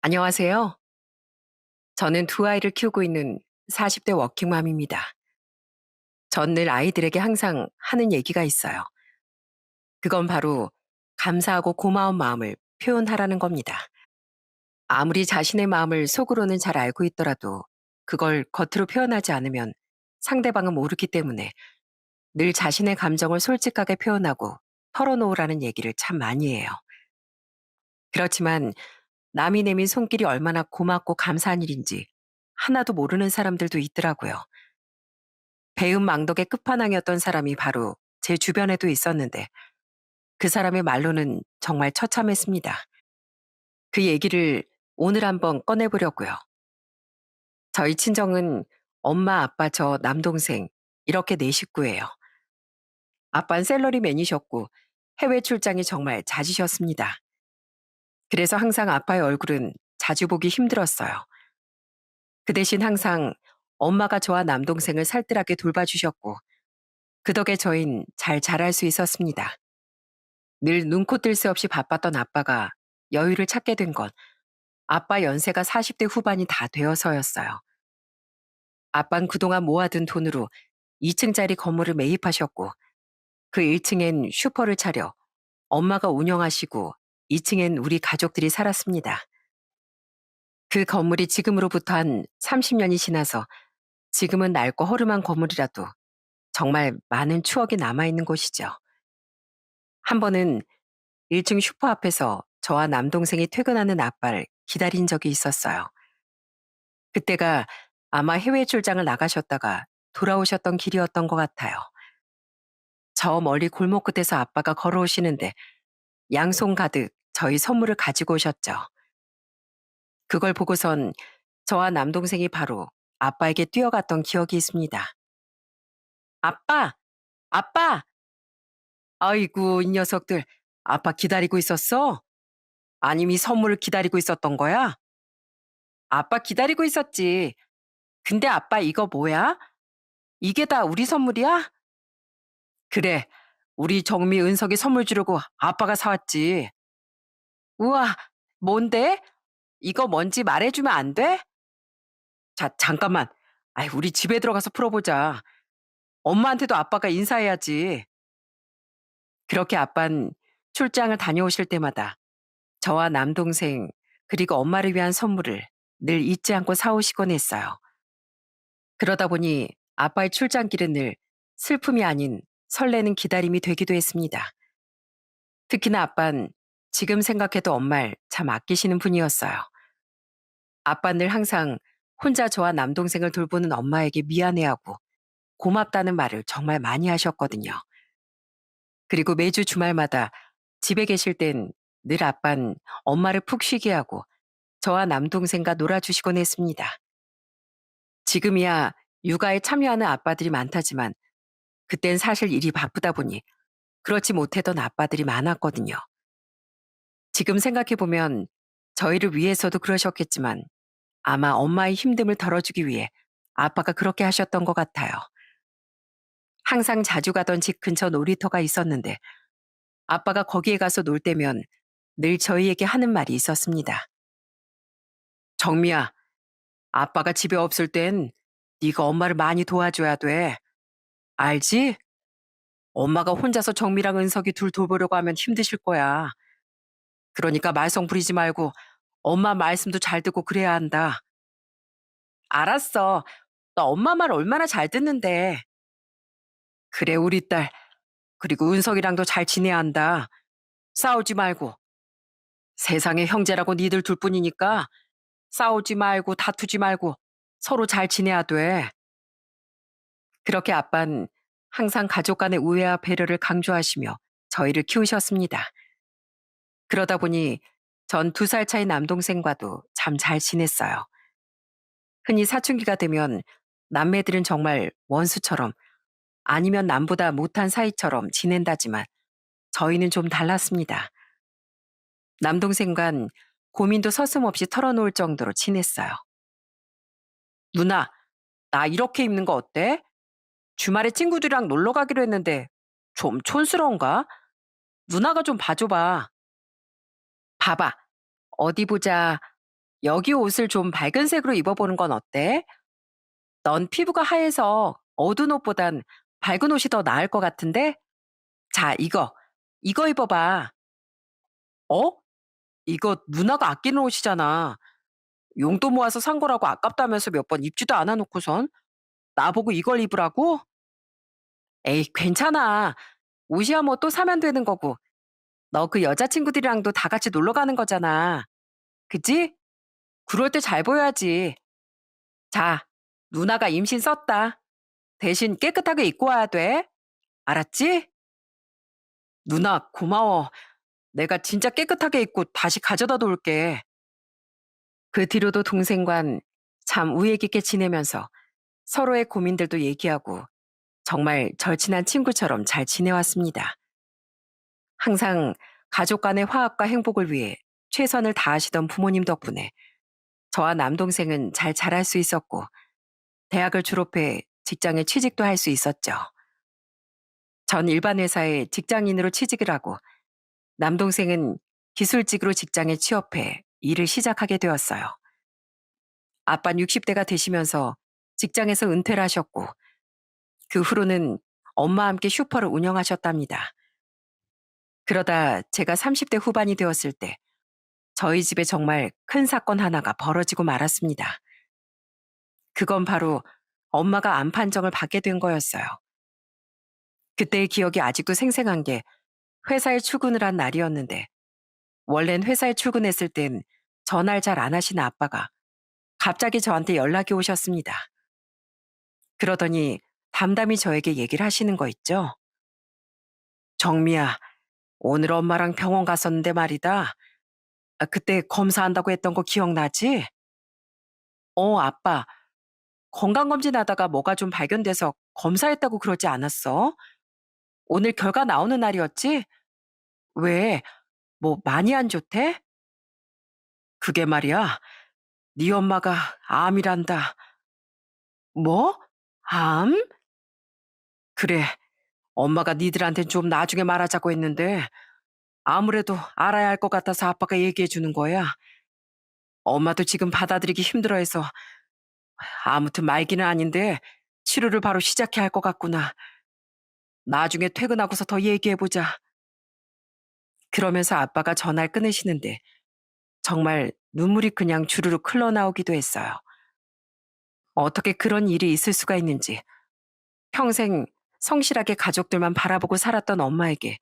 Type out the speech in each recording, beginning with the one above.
안녕하세요. 저는 두 아이를 키우고 있는 40대 워킹맘입니다. 전 늘 아이들에게 항상 하는 얘기가 있어요. 그건 바로 감사하고 고마운 마음을 표현하라는 겁니다. 아무리 자신의 마음을 속으로는 잘 알고 있더라도 그걸 겉으로 표현하지 않으면 상대방은 모르기 때문에 늘 자신의 감정을 솔직하게 표현하고 털어놓으라는 얘기를 참 많이 해요. 그렇지만 남이 내민 손길이 얼마나 고맙고 감사한 일인지 하나도 모르는 사람들도 있더라고요. 배은망덕의 끝판왕이었던 사람이 바로 제 주변에도 있었는데 그 사람의 말로는 정말 처참했습니다. 그 얘기를 오늘 한번 꺼내보려고요. 저희 친정은 엄마, 아빠, 저, 남동생 이렇게 네 식구예요. 아빠는 샐러리맨이셨고 해외 출장이 정말 잦으셨습니다. 그래서 항상 아빠의 얼굴은 자주 보기 힘들었어요. 그 대신 항상 엄마가 저와 남동생을 살뜰하게 돌봐주셨고 그 덕에 저흰 잘 자랄 수 있었습니다. 늘 눈코 뜰 새 없이 바빴던 아빠가 여유를 찾게 된 건 아빠 연세가 40대 후반이 다 되어서였어요. 아빤 그동안 모아둔 돈으로 2층짜리 건물을 매입하셨고 그 1층엔 슈퍼를 차려 엄마가 운영하시고 2층엔 우리 가족들이 살았습니다. 그 건물이 지금으로부터 한 30년이 지나서 지금은 낡고 허름한 건물이라도 정말 많은 추억이 남아있는 곳이죠. 한 번은 1층 슈퍼 앞에서 저와 남동생이 퇴근하는 아빠를 기다린 적이 있었어요. 그때가 아마 해외 출장을 나가셨다가 돌아오셨던 길이었던 것 같아요. 저 멀리 골목 끝에서 아빠가 걸어오시는데 양손 가득 저희 선물을 가지고 오셨죠. 그걸 보고선 저와 남동생이 바로 아빠에게 뛰어갔던 기억이 있습니다. 아빠! 아빠! 아이고, 이 녀석들. 아빠 기다리고 있었어? 아니면 이 선물을 기다리고 있었던 거야? 아빠 기다리고 있었지. 근데 아빠 이거 뭐야? 이게 다 우리 선물이야? 그래. 우리 정미 은석이 선물 주려고 아빠가 사왔지. 우와, 뭔데? 이거 뭔지 말해주면 안 돼? 자, 잠깐만. 아이, 우리 집에 들어가서 풀어보자. 엄마한테도 아빠가 인사해야지. 그렇게 아빤 출장을 다녀오실 때마다 저와 남동생, 그리고 엄마를 위한 선물을 늘 잊지 않고 사오시곤 했어요. 그러다 보니 아빠의 출장길은 늘 슬픔이 아닌 설레는 기다림이 되기도 했습니다. 특히나 아빤 지금 생각해도 엄마를 참 아끼시는 분이었어요. 아빤 늘 항상 혼자 저와 남동생을 돌보는 엄마에게 미안해하고 고맙다는 말을 정말 많이 하셨거든요. 그리고 매주 주말마다 집에 계실 땐 늘 아빤 엄마를 푹 쉬게 하고 저와 남동생과 놀아주시곤 했습니다. 지금이야 육아에 참여하는 아빠들이 많다지만 그땐 사실 일이 바쁘다 보니 그렇지 못했던 아빠들이 많았거든요. 지금 생각해보면 저희를 위해서도 그러셨겠지만 아마 엄마의 힘듦을 덜어주기 위해 아빠가 그렇게 하셨던 것 같아요. 항상 자주 가던 집 근처 놀이터가 있었는데 아빠가 거기에 가서 놀 때면 늘 저희에게 하는 말이 있었습니다. 정미야, 아빠가 집에 없을 땐 네가 엄마를 많이 도와줘야 돼. 알지? 엄마가 혼자서 정미랑 은석이 둘 돌보려고 하면 힘드실 거야. 그러니까 말썽 부리지 말고 엄마 말씀도 잘 듣고 그래야 한다. 알았어. 나 엄마 말 얼마나 잘 듣는데. 그래, 우리 딸. 그리고 은석이랑도 잘 지내야 한다. 싸우지 말고. 세상에 형제라고 니들 둘뿐이니까 싸우지 말고 다투지 말고 서로 잘 지내야 돼. 그렇게 아빤 항상 가족 간의 우애와 배려를 강조하시며 저희를 키우셨습니다. 그러다 보니 전 2살 차이 남동생과도 참 잘 지냈어요. 흔히 사춘기가 되면 남매들은 정말 원수처럼 아니면 남보다 못한 사이처럼 지낸다지만 저희는 좀 달랐습니다. 남동생간 고민도 서슴없이 털어놓을 정도로 친했어요. 누나, 나 이렇게 입는 거 어때? 주말에 친구들이랑 놀러 가기로 했는데 좀 촌스러운가? 누나가 좀 봐줘봐. 봐봐. 어디 보자. 여기 옷을 좀 밝은 색으로 입어보는 건 어때? 넌 피부가 하얘서 어두운 옷보단 밝은 옷이 더 나을 것 같은데? 자, 이거 입어봐. 어? 이거 누나가 아끼는 옷이잖아. 용돈 모아서 산 거라고 아깝다면서 몇 번 입지도 않아 놓고선 나보고 이걸 입으라고? 에이, 괜찮아. 옷이야 뭐 또 사면 되는 거고. 너 그 여자친구들이랑도 다 같이 놀러 가는 거잖아. 그치? 그럴 때 잘 보여야지. 자, 누나가 임신 썼다. 대신 깨끗하게 입고 와야 돼. 알았지? 누나, 고마워. 내가 진짜 깨끗하게 입고 다시 가져다 놓을게. 그 뒤로도 동생과는 참 우애 깊게 지내면서 서로의 고민들도 얘기하고 정말 절친한 친구처럼 잘 지내왔습니다. 항상 가족 간의 화합과 행복을 위해 최선을 다하시던 부모님 덕분에 저와 남동생은 잘 자랄 수 있었고 대학을 졸업해 직장에 취직도 할 수 있었죠. 전 일반 회사에 직장인으로 취직을 하고 남동생은 기술직으로 직장에 취업해 일을 시작하게 되었어요. 아빠는 60대가 되시면서 직장에서 은퇴를 하셨고 그 후로는 엄마와 함께 슈퍼를 운영하셨답니다. 그러다 제가 30대 후반이 되었을 때 저희 집에 정말 큰 사건 하나가 벌어지고 말았습니다. 그건 바로 엄마가 암 판정을 받게 된 거였어요. 그때의 기억이 아직도 생생한 게 회사에 출근을 한 날이었는데 원래는 회사에 출근했을 땐 전화를 잘 안 하시는 아빠가 갑자기 저한테 연락이 오셨습니다. 그러더니 담담히 저에게 얘기를 하시는 거 있죠. 정미야, 오늘 엄마랑 병원 갔었는데 말이다. 그때 검사한다고 했던 거 기억나지? 아빠. 건강검진 하다가 뭐가 좀 발견돼서 검사했다고 그러지 않았어? 오늘 결과 나오는 날이었지? 왜? 뭐 많이 안 좋대? 그게 말이야. 네 엄마가 암이란다. 뭐? 암? 그래. 엄마가 니들한텐 좀 나중에 말하자고 했는데 아무래도 알아야 할 것 같아서 아빠가 얘기해 주는 거야. 엄마도 지금 받아들이기 힘들어해서 아무튼 말기는 아닌데 치료를 바로 시작해야 할 것 같구나. 나중에 퇴근하고서 더 얘기해보자. 그러면서 아빠가 전화를 끊으시는데 정말 눈물이 그냥 주르륵 흘러나오기도 했어요. 어떻게 그런 일이 있을 수가 있는지 평생 성실하게 가족들만 바라보고 살았던 엄마에게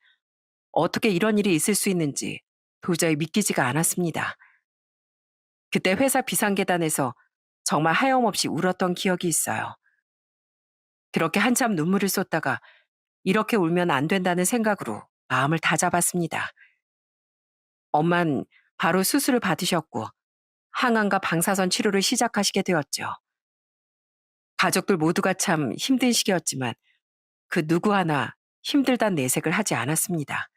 어떻게 이런 일이 있을 수 있는지 도저히 믿기지가 않았습니다. 그때 회사 비상계단에서 정말 하염없이 울었던 기억이 있어요. 그렇게 한참 눈물을 쏟다가 이렇게 울면 안 된다는 생각으로 마음을 다잡았습니다. 엄만 바로 수술을 받으셨고 항암과 방사선 치료를 시작하시게 되었죠. 가족들 모두가 참 힘든 시기였지만 그 누구 하나 힘들단 내색을 하지 않았습니다.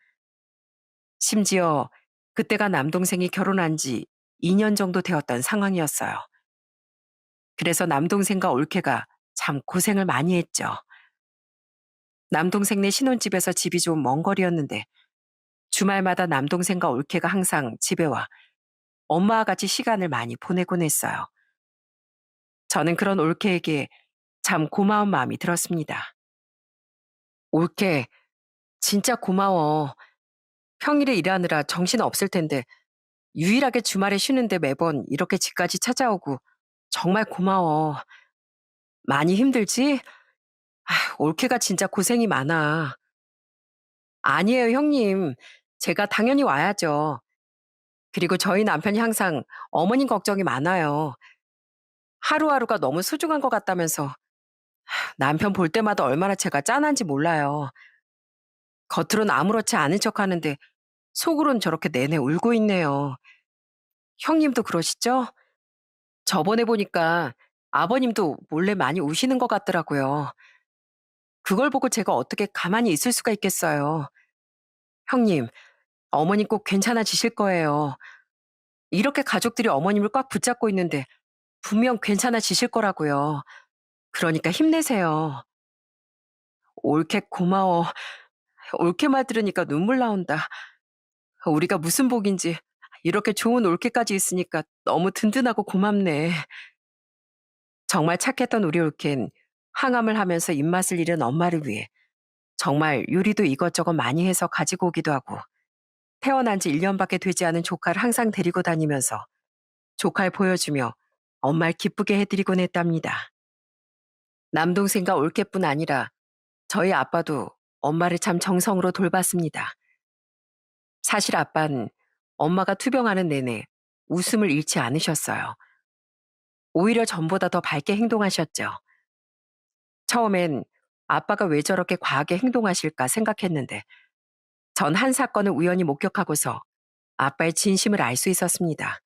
심지어 그때가 남동생이 결혼한 지 2년 정도 되었던 상황이었어요. 그래서 남동생과 올케가 참 고생을 많이 했죠. 남동생네 신혼집에서 집이 좀 먼 거리였는데 주말마다 남동생과 올케가 항상 집에 와 엄마와 같이 시간을 많이 보내곤 했어요. 저는 그런 올케에게 참 고마운 마음이 들었습니다. 올케, 진짜 고마워. 평일에 일하느라 정신 없을 텐데 유일하게 주말에 쉬는데 매번 이렇게 집까지 찾아오고 정말 고마워. 많이 힘들지? 올케가 진짜 고생이 많아. 아니에요, 형님. 제가 당연히 와야죠. 그리고 저희 남편이 항상 어머님 걱정이 많아요. 하루하루가 너무 소중한 것 같다면서 남편 볼 때마다 얼마나 제가 짠한지 몰라요. 겉으론 아무렇지 않은 척 하는데 속으론 저렇게 내내 울고 있네요. 형님도 그러시죠? 저번에 보니까 아버님도 몰래 많이 우시는 것 같더라고요. 그걸 보고 제가 어떻게 가만히 있을 수가 있겠어요. 형님, 어머님 꼭 괜찮아지실 거예요. 이렇게 가족들이 어머님을 꽉 붙잡고 있는데 분명 괜찮아지실 거라고요. 그러니까 힘내세요. 올케 고마워. 올케 말 들으니까 눈물 나온다. 우리가 무슨 복인지 이렇게 좋은 올케까지 있으니까 너무 든든하고 고맙네. 정말 착했던 우리 올케는 항암을 하면서 입맛을 잃은 엄마를 위해 정말 요리도 이것저것 많이 해서 가지고 오기도 하고 태어난 지 1년밖에 되지 않은 조카를 항상 데리고 다니면서 조카를 보여주며 엄마를 기쁘게 해드리곤 했답니다. 남동생과 올케뿐 아니라 저희 아빠도 엄마를 참 정성으로 돌봤습니다. 사실 아빠는 엄마가 투병하는 내내 웃음을 잃지 않으셨어요. 오히려 전보다 더 밝게 행동하셨죠. 처음엔 아빠가 왜 저렇게 과하게 행동하실까 생각했는데 전 한 사건을 우연히 목격하고서 아빠의 진심을 알 수 있었습니다.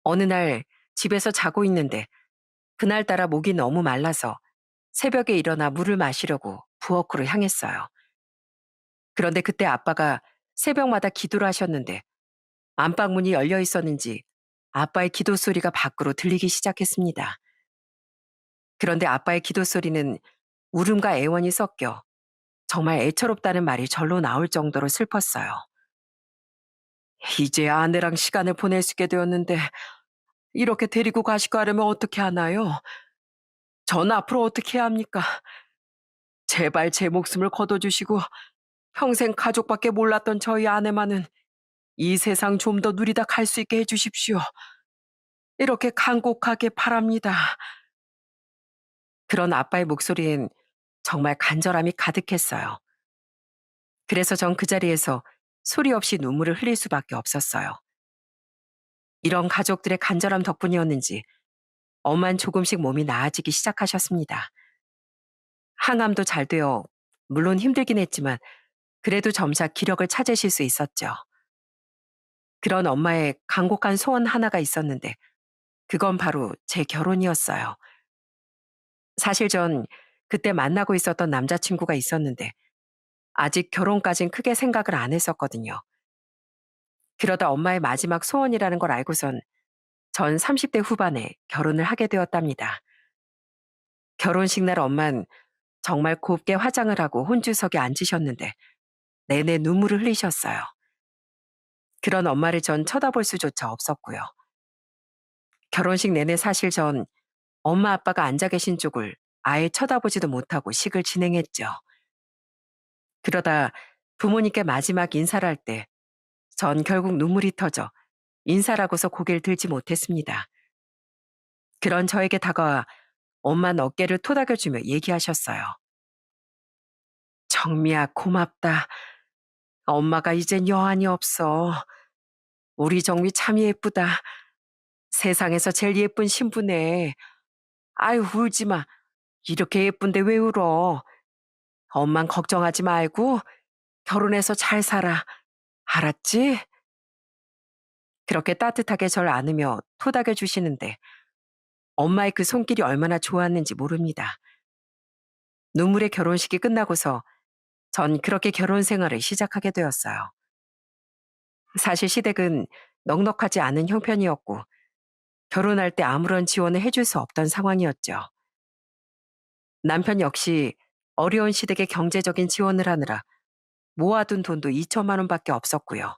어느 날 집에서 자고 있는데 그날따라 목이 너무 말라서 새벽에 일어나 물을 마시려고 부엌으로 향했어요. 그런데 그때 아빠가 새벽마다 기도를 하셨는데 안방 문이 열려 있었는지 아빠의 기도 소리가 밖으로 들리기 시작했습니다. 그런데 아빠의 기도 소리는 울음과 애원이 섞여 정말 애처롭다는 말이 절로 나올 정도로 슬펐어요. 이제 아내랑 시간을 보낼 수 있게 되었는데 이렇게 데리고 가시고 하려면 어떻게 하나요? 전 앞으로 어떻게 해야 합니까? 제발 제 목숨을 거둬주시고 평생 가족밖에 몰랐던 저희 아내만은 이 세상 좀 더 누리다 갈 수 있게 해주십시오. 이렇게 간곡하게 바랍니다. 그런 아빠의 목소리엔 정말 간절함이 가득했어요. 그래서 전 그 자리에서 소리 없이 눈물을 흘릴 수밖에 없었어요. 이런 가족들의 간절함 덕분이었는지 엄만 조금씩 몸이 나아지기 시작하셨습니다. 항암도 잘 되어 물론 힘들긴 했지만 그래도 점차 기력을 찾으실 수 있었죠. 그런 엄마의 간곡한 소원 하나가 있었는데 그건 바로 제 결혼이었어요. 사실 전 그때 만나고 있었던 남자친구가 있었는데 아직 결혼까진 크게 생각을 안 했었거든요. 그러다 엄마의 마지막 소원이라는 걸 알고선 전 30대 후반에 결혼을 하게 되었답니다. 결혼식 날 엄만 정말 곱게 화장을 하고 혼주석에 앉으셨는데 내내 눈물을 흘리셨어요. 그런 엄마를 전 쳐다볼 수조차 없었고요. 결혼식 내내 사실 전 엄마 아빠가 앉아 계신 쪽을 아예 쳐다보지도 못하고 식을 진행했죠. 그러다 부모님께 마지막 인사를 할 때 전 결국 눈물이 터져 인사라고서 고개를 들지 못했습니다. 그런 저에게 다가와 엄만 어깨를 토닥여주며 얘기하셨어요. 정미야 고맙다. 엄마가 이젠 여한이 없어. 우리 정미 참 예쁘다. 세상에서 제일 예쁜 신부네. 아유 울지 마. 이렇게 예쁜데 왜 울어. 엄만 걱정하지 말고 결혼해서 잘 살아. 알았지? 그렇게 따뜻하게 절 안으며 토닥여 주시는데 엄마의 그 손길이 얼마나 좋았는지 모릅니다. 눈물의 결혼식이 끝나고서 전 그렇게 결혼 생활을 시작하게 되었어요. 사실 시댁은 넉넉하지 않은 형편이었고 결혼할 때 아무런 지원을 해줄 수 없던 상황이었죠. 남편 역시 어려운 시댁에 경제적인 지원을 하느라 모아둔 돈도 2천만 원밖에 없었고요.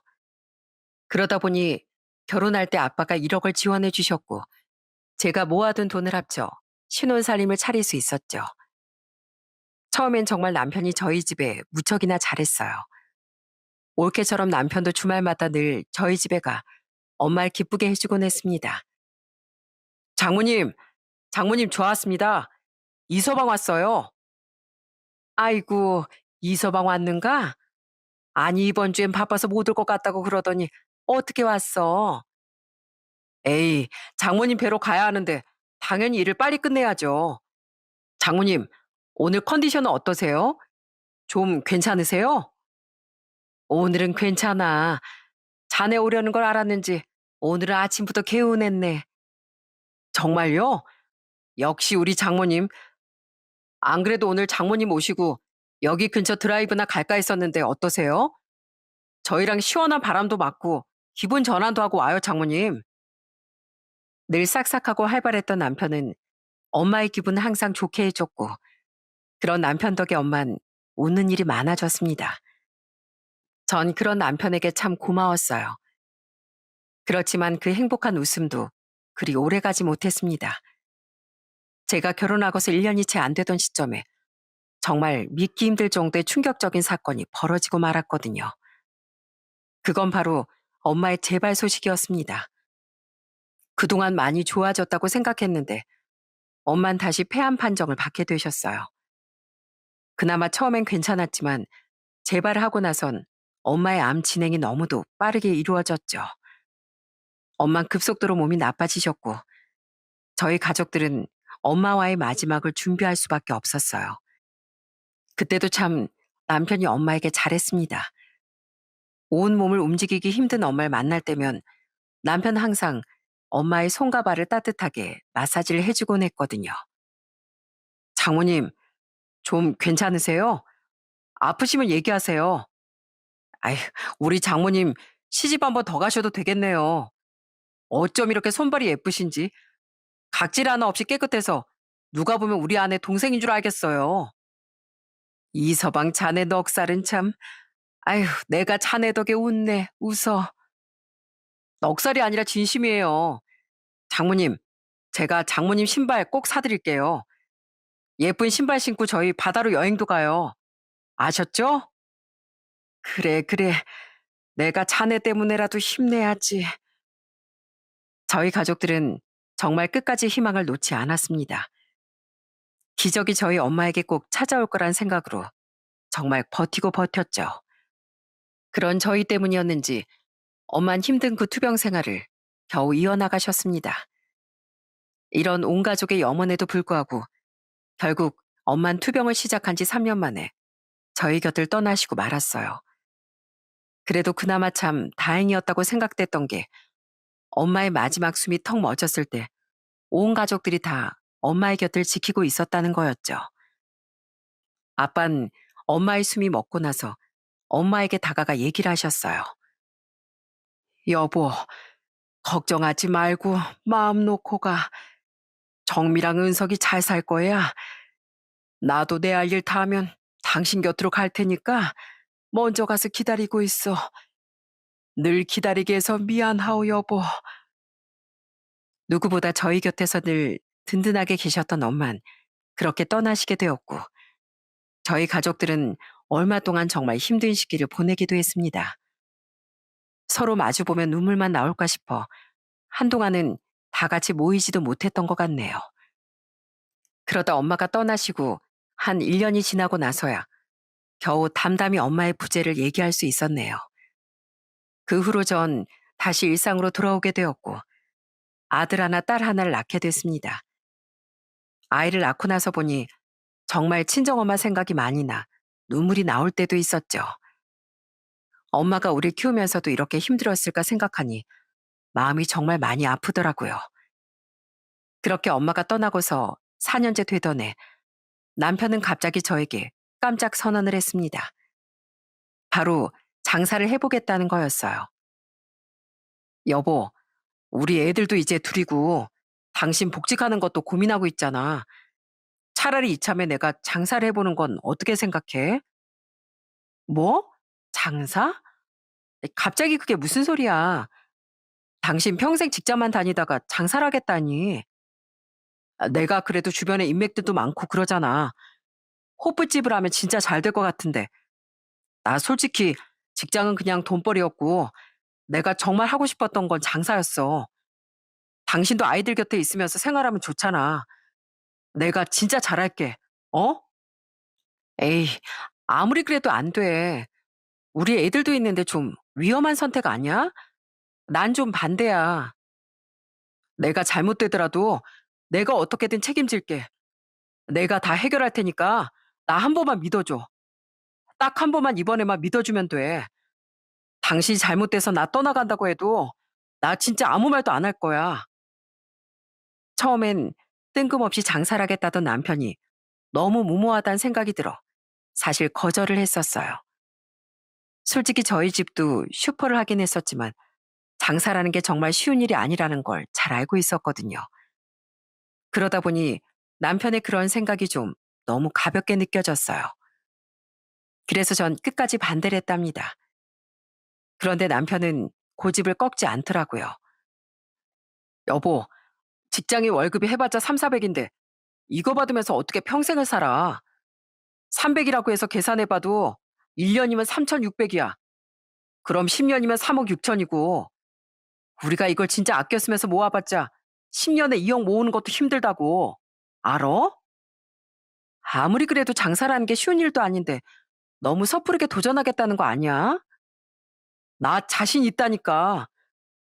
그러다 보니 결혼할 때 아빠가 1억을 지원해 주셨고 제가 모아둔 돈을 합쳐 신혼살림을 차릴 수 있었죠. 처음엔 정말 남편이 저희 집에 무척이나 잘했어요. 올케처럼 남편도 주말마다 늘 저희 집에 가 엄마를 기쁘게 해주곤 했습니다. 장모님, 장모님 좋았습니다. 이서방 왔어요. 아이고, 이서방 왔는가? 아니, 이번 주엔 바빠서 못 올 것 같다고 그러더니 어떻게 왔어? 에이, 장모님 뵈러 가야 하는데 당연히 일을 빨리 끝내야죠. 장모님, 오늘 컨디션은 어떠세요? 좀 괜찮으세요? 오늘은 괜찮아. 자네 오려는 걸 알았는지 오늘은 아침부터 개운했네. 정말요? 역시 우리 장모님. 안 그래도 오늘 장모님 오시고 여기 근처 드라이브나 갈까 했었는데 어떠세요? 저희랑 시원한 바람도 맞고 기분 전환도 하고 와요, 장모님. 늘 싹싹하고 활발했던 남편은 엄마의 기분을 항상 좋게 해줬고 그런 남편 덕에 엄만 웃는 일이 많아졌습니다. 전 그런 남편에게 참 고마웠어요. 그렇지만 그 행복한 웃음도 그리 오래가지 못했습니다. 제가 결혼하고서 1년이 채 안 되던 시점에 정말 믿기 힘들 정도의 충격적인 사건이 벌어지고 말았거든요. 그건 바로 엄마의 재발 소식이었습니다. 그동안 많이 좋아졌다고 생각했는데 엄만 다시 폐암 판정을 받게 되셨어요. 그나마 처음엔 괜찮았지만 재발하고 나선 엄마의 암 진행이 너무도 빠르게 이루어졌죠. 엄만 급속도로 몸이 나빠지셨고 저희 가족들은 엄마와의 마지막을 준비할 수밖에 없었어요. 그때도 참 남편이 엄마에게 잘했습니다. 온 몸을 움직이기 힘든 엄마를 만날 때면 남편 항상 엄마의 손과 발을 따뜻하게 마사지를 해주곤 했거든요. 장모님, 좀 괜찮으세요? 아프시면 얘기하세요. 아휴, 우리 장모님 시집 한번 더 가셔도 되겠네요. 어쩜 이렇게 손발이 예쁘신지 각질 하나 없이 깨끗해서 누가 보면 우리 아내 동생인 줄 알겠어요. 이서방 자네 넉살은 참, 아휴, 내가 자네 덕에 웃네, 웃어. 넉살이 아니라 진심이에요. 장모님, 제가 장모님 신발 꼭 사드릴게요. 예쁜 신발 신고 저희 바다로 여행도 가요. 아셨죠? 그래, 그래. 내가 자네 때문에라도 힘내야지. 저희 가족들은 정말 끝까지 희망을 놓지 않았습니다. 기적이 저희 엄마에게 꼭 찾아올 거란 생각으로 정말 버티고 버텼죠. 그런 저희 때문이었는지 엄만 힘든 그 투병 생활을 겨우 이어나가셨습니다. 이런 온 가족의 염원에도 불구하고 결국 엄만 투병을 시작한 지 3년 만에 저희 곁을 떠나시고 말았어요. 그래도 그나마 참 다행이었다고 생각됐던 게 엄마의 마지막 숨이 턱 멎었을 때 온 가족들이 다 엄마의 곁을 지키고 있었다는 거였죠. 아빤 엄마의 숨이 멎고 나서 엄마에게 다가가 얘기를 하셨어요. 여보, 걱정하지 말고 마음 놓고 가. 정미랑 은석이 잘 살 거야. 나도 내 할 일 다 하면 당신 곁으로 갈 테니까 먼저 가서 기다리고 있어. 늘 기다리게 해서 미안하오, 여보. 누구보다 저희 곁에서 늘 든든하게 계셨던 엄만 그렇게 떠나시게 되었고 저희 가족들은 얼마 동안 정말 힘든 시기를 보내기도 했습니다. 서로 마주보면 눈물만 나올까 싶어 한동안은 다 같이 모이지도 못했던 것 같네요. 그러다 엄마가 떠나시고 한 1년이 지나고 나서야 겨우 담담히 엄마의 부재를 얘기할 수 있었네요. 그 후로 전 다시 일상으로 돌아오게 되었고 아들 하나 딸 하나를 낳게 됐습니다. 아이를 낳고 나서 보니 정말 친정엄마 생각이 많이 나 눈물이 나올 때도 있었죠. 엄마가 우리 키우면서도 이렇게 힘들었을까 생각하니 마음이 정말 많이 아프더라고요. 그렇게 엄마가 떠나고서 4년째 되던 해 남편은 갑자기 저에게 깜짝 선언을 했습니다. 바로 장사를 해보겠다는 거였어요. 여보, 우리 애들도 이제 둘이고 당신 복직하는 것도 고민하고 있잖아. 차라리 이참에 내가 장사를 해보는 건 어떻게 생각해? 뭐? 장사? 갑자기 그게 무슨 소리야? 당신 평생 직장만 다니다가 장사를 하겠다니. 내가 그래도 주변에 인맥들도 많고 그러잖아. 호프집을 하면 진짜 잘 될 것 같은데. 나 솔직히 직장은 그냥 돈벌이였고 내가 정말 하고 싶었던 건 장사였어. 당신도 아이들 곁에 있으면서 생활하면 좋잖아. 내가 진짜 잘할게. 어? 에이, 아무리 그래도 안 돼. 우리 애들도 있는데 좀 위험한 선택 아니야? 난 좀 반대야. 내가 잘못되더라도 내가 어떻게든 책임질게. 내가 다 해결할 테니까 나 한 번만 믿어줘. 딱 한 번만 이번에만 믿어주면 돼. 당신이 잘못돼서 나 떠나간다고 해도 나 진짜 아무 말도 안 할 거야. 처음엔 뜬금없이 장사를 하겠다던 남편이 너무 무모하다는 생각이 들어 사실 거절을 했었어요. 솔직히 저희 집도 슈퍼를 하긴 했었지만 장사라는 게 정말 쉬운 일이 아니라는 걸 잘 알고 있었거든요. 그러다 보니 남편의 그런 생각이 좀 너무 가볍게 느껴졌어요. 그래서 전 끝까지 반대를 했답니다. 그런데 남편은 고집을 꺾지 않더라고요. 여보, 직장인 월급이 해봤자 3, 400인데 이거 받으면서 어떻게 평생을 살아? 300이라고 해서 계산해봐도 1년이면 3,600이야. 그럼 10년이면 3억 6천이고 우리가 이걸 진짜 아껴 쓰면서 모아봤자 10년에 2억 모으는 것도 힘들다고. 알어? 아무리 그래도 장사라는 게 쉬운 일도 아닌데 너무 섣부르게 도전하겠다는 거 아니야? 나 자신 있다니까.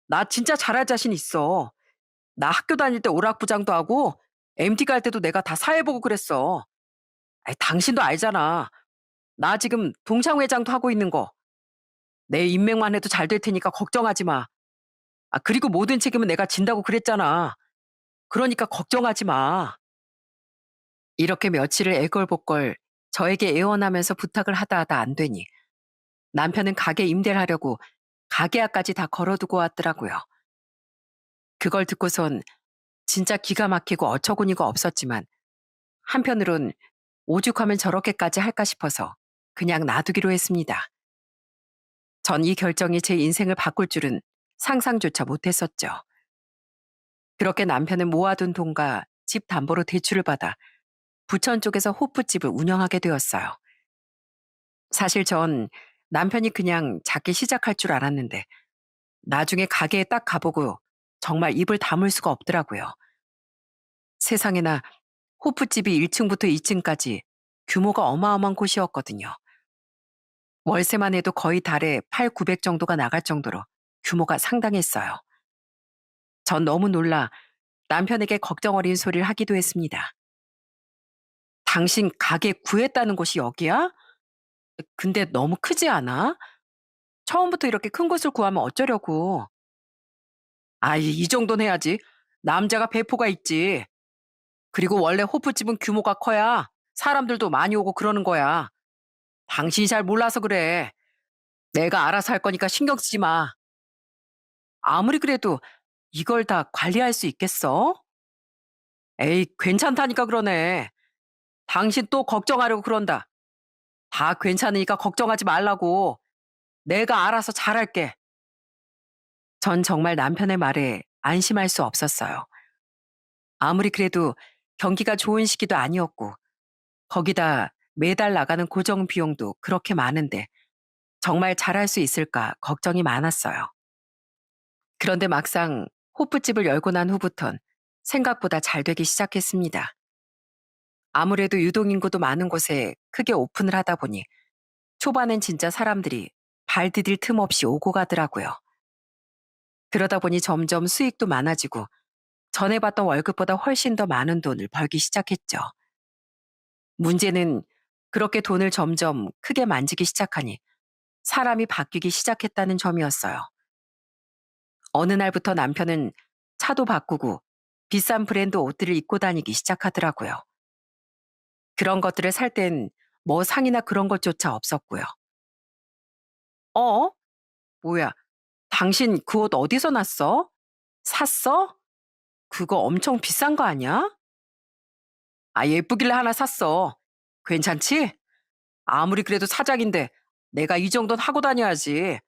나 진짜 잘할 자신 있어. 나 학교 다닐 때 오락부장도 하고 MT 갈 때도 내가 다 사회보고 그랬어. 아이, 당신도 알잖아. 나 지금 동창회장도 하고 있는 거. 내 인맥만 해도 잘 될 테니까 걱정하지 마. 아, 그리고 모든 책임은 내가 진다고 그랬잖아. 그러니까 걱정하지 마. 이렇게 며칠을 애걸복걸 저에게 애원하면서 부탁을 하다 하다 안 되니 남편은 가게 임대를 하려고 가게 앞까지 다 걸어두고 왔더라고요. 그걸 듣고선 진짜 기가 막히고 어처구니가 없었지만 한편으론 오죽하면 저렇게까지 할까 싶어서 그냥 놔두기로 했습니다. 전 이 결정이 제 인생을 바꿀 줄은 상상조차 못했었죠. 그렇게 남편은 모아둔 돈과 집 담보로 대출을 받아 부천 쪽에서 호프집을 운영하게 되었어요. 사실 전 남편이 그냥 작게 시작할 줄 알았는데 나중에 가게에 딱 가보고 정말 입을 다물 수가 없더라고요. 세상에나 호프집이 1층부터 2층까지 규모가 어마어마한 곳이었거든요. 월세만 해도 거의 달에 8, 900 정도가 나갈 정도로 규모가 상당했어요. 전 너무 놀라 남편에게 걱정 어린 소리를 하기도 했습니다. 당신 가게 구했다는 곳이 여기야? 근데 너무 크지 않아? 처음부터 이렇게 큰 곳을 구하면 어쩌려고. 아, 이 정도는 해야지. 남자가 배포가 있지. 그리고 원래 호프집은 규모가 커야 사람들도 많이 오고 그러는 거야. 당신이 잘 몰라서 그래. 내가 알아서 할 거니까 신경 쓰지 마. 아무리 그래도 이걸 다 관리할 수 있겠어? 에이, 괜찮다니까 그러네. 당신 또 걱정하려고 그런다. 다 괜찮으니까 걱정하지 말라고. 내가 알아서 잘할게. 전 정말 남편의 말에 안심할 수 없었어요. 아무리 그래도 경기가 좋은 시기도 아니었고, 거기다 매달 나가는 고정 비용도 그렇게 많은데, 정말 잘할 수 있을까 걱정이 많았어요. 그런데 막상 호프집을 열고 난 후부턴 생각보다 잘 되기 시작했습니다. 아무래도 유동인구도 많은 곳에 크게 오픈을 하다 보니 초반엔 진짜 사람들이 발 디딜 틈 없이 오고 가더라고요. 그러다 보니 점점 수익도 많아지고 전에 받던 월급보다 훨씬 더 많은 돈을 벌기 시작했죠. 문제는 그렇게 돈을 점점 크게 만지기 시작하니 사람이 바뀌기 시작했다는 점이었어요. 어느 날부터 남편은 차도 바꾸고 비싼 브랜드 옷들을 입고 다니기 시작하더라고요. 그런 것들을 살 땐 뭐 상이나 그런 것조차 없었고요. 어? 뭐야? 당신 그 옷 어디서 났어? 샀어? 그거 엄청 비싼 거 아니야? 아, 예쁘길래 하나 샀어. 괜찮지? 아무리 그래도 사장인데 내가 이 정도는 하고 다녀야지.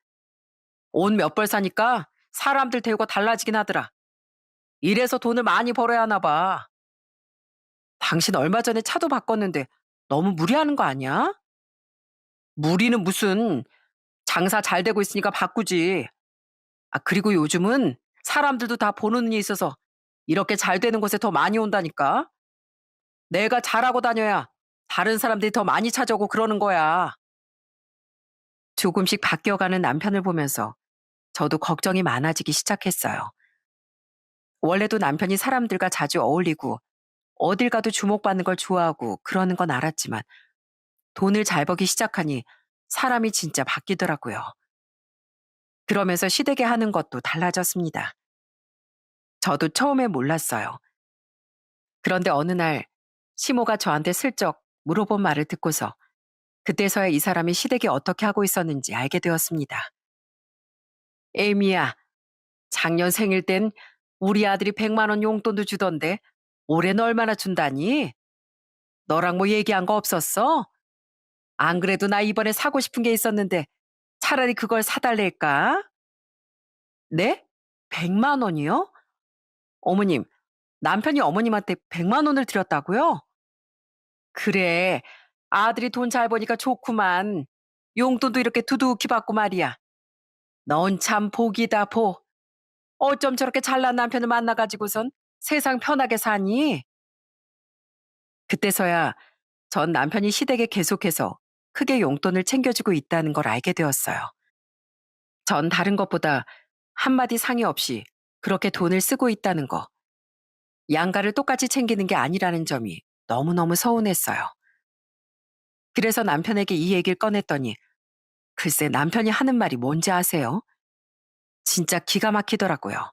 옷 몇 벌 사니까 사람들 대우가 달라지긴 하더라. 이래서 돈을 많이 벌어야 하나 봐. 당신 얼마 전에 차도 바꿨는데 너무 무리하는 거 아니야? 무리는 무슨, 장사 잘 되고 있으니까 바꾸지. 아, 그리고 요즘은 사람들도 다 보는 눈이 있어서 이렇게 잘 되는 곳에 더 많이 온다니까. 내가 잘하고 다녀야 다른 사람들이 더 많이 찾아오고 그러는 거야. 조금씩 바뀌어가는 남편을 보면서 저도 걱정이 많아지기 시작했어요. 원래도 남편이 사람들과 자주 어울리고 어딜 가도 주목받는 걸 좋아하고 그러는 건 알았지만 돈을 잘 벌기 시작하니 사람이 진짜 바뀌더라고요. 그러면서 시댁에 하는 것도 달라졌습니다. 저도 처음에 몰랐어요. 그런데 어느 날 시모가 저한테 슬쩍 물어본 말을 듣고서 그때서야 이 사람이 시댁에 어떻게 하고 있었는지 알게 되었습니다. 에이미야, 작년 생일 땐 우리 아들이 100만 원 용돈도 주던데 올해는 얼마나 준다니? 너랑 뭐 얘기한 거 없었어? 안 그래도 나 이번에 사고 싶은 게 있었는데 차라리 그걸 사달랠까? 네? 100만 원이요? 어머님, 남편이 어머님한테 100만 원을 드렸다고요? 그래. 아들이 돈 잘 버니까 좋구만. 용돈도 이렇게 두둑히 받고 말이야. 넌 참 복이다, 복. 어쩜 저렇게 잘난 남편을 만나가지고선 세상 편하게 사니? 그때서야 전 남편이 시댁에 계속해서 크게 용돈을 챙겨주고 있다는 걸 알게 되었어요. 전 다른 것보다 한마디 상의 없이 그렇게 돈을 쓰고 있다는 거, 양가를 똑같이 챙기는 게 아니라는 점이 너무너무 서운했어요. 그래서 남편에게 이 얘기를 꺼냈더니 글쎄 남편이 하는 말이 뭔지 아세요? 진짜 기가 막히더라고요.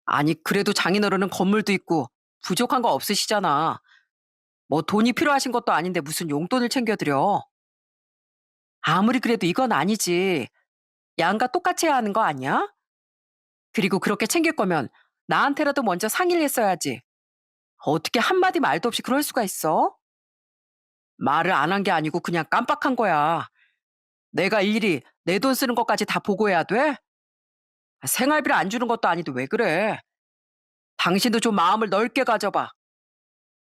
아니, 그래도 장인어른은 건물도 있고 부족한 거 없으시잖아. 뭐 돈이 필요하신 것도 아닌데 무슨 용돈을 챙겨드려. 아무리 그래도 이건 아니지. 양가 똑같이 해야 하는 거 아니야? 그리고 그렇게 챙길 거면 나한테라도 먼저 상의를 했어야지. 어떻게 한마디 말도 없이 그럴 수가 있어? 말을 안 한 게 아니고 그냥 깜빡한 거야. 내가 일일이 내 돈 쓰는 것까지 다 보고해야 돼? 생활비를 안 주는 것도 아닌데 왜 그래? 당신도 좀 마음을 넓게 가져봐.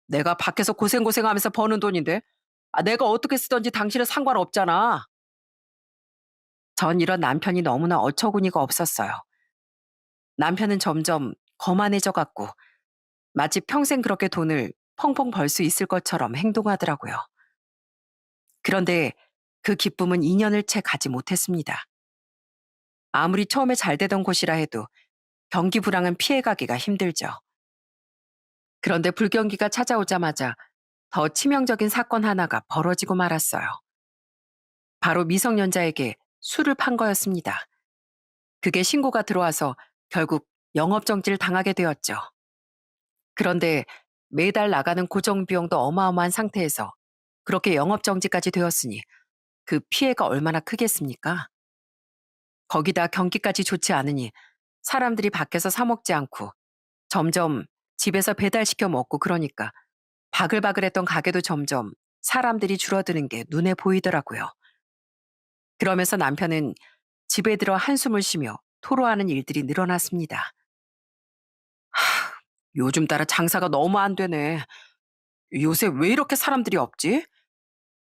내가 밖에서 고생고생하면서 버는 돈인데 내가 어떻게 쓰든지 당신은 상관없잖아. 전 이런 남편이 너무나 어처구니가 없었어요. 남편은 점점 거만해져 갔고 마치 평생 그렇게 돈을 펑펑 벌 수 있을 것처럼 행동하더라고요. 그런데 그 기쁨은 2년을 채 가지 못했습니다. 아무리 처음에 잘 되던 곳이라 해도 경기 불황은 피해가기가 힘들죠. 그런데 불경기가 찾아오자마자 더 치명적인 사건 하나가 벌어지고 말았어요. 바로 미성년자에게 술을 판 거였습니다. 그게 신고가 들어와서 결국 영업정지를 당하게 되었죠. 그런데 매달 나가는 고정비용도 어마어마한 상태에서 그렇게 영업정지까지 되었으니 그 피해가 얼마나 크겠습니까? 거기다 경기까지 좋지 않으니 사람들이 밖에서 사 먹지 않고 점점 집에서 배달시켜 먹고 그러니까 바글바글했던 가게도 점점 사람들이 줄어드는 게 눈에 보이더라고요. 그러면서 남편은 집에 들어 한숨을 쉬며 토로하는 일들이 늘어났습니다. 요즘 따라 장사가 너무 안 되네. 요새 왜 이렇게 사람들이 없지?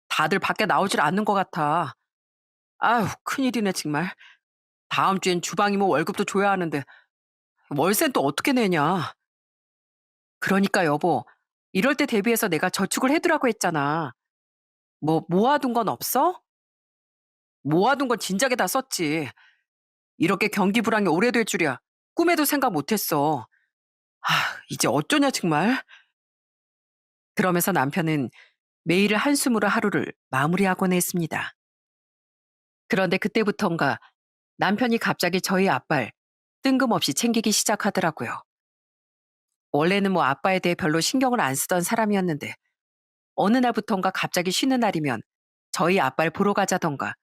다들 밖에 나오질 않는 것 같아. 아휴, 큰일이네, 정말. 다음 주엔 주방 이모 월급도 줘야 하는데 월세는 또 어떻게 내냐? 그러니까 여보, 이럴 때 대비해서 내가 저축을 해두라고 했잖아. 뭐 모아둔 건 없어? 모아둔 건 진작에 다 썼지. 이렇게 경기 불황이 오래 될 줄이야. 꿈에도 생각 못했어. 아, 이제 어쩌냐 정말. 그러면서 남편은 매일을 한숨으로 하루를 마무리하곤 했습니다. 그런데 그때부턴가 남편이 갑자기 저희 아빠를 뜬금없이 챙기기 시작하더라고요. 원래는 뭐 아빠에 대해 별로 신경을 안 쓰던 사람이었는데 어느 날부턴가 갑자기 쉬는 날이면 저희 아빠를 보러 가자던가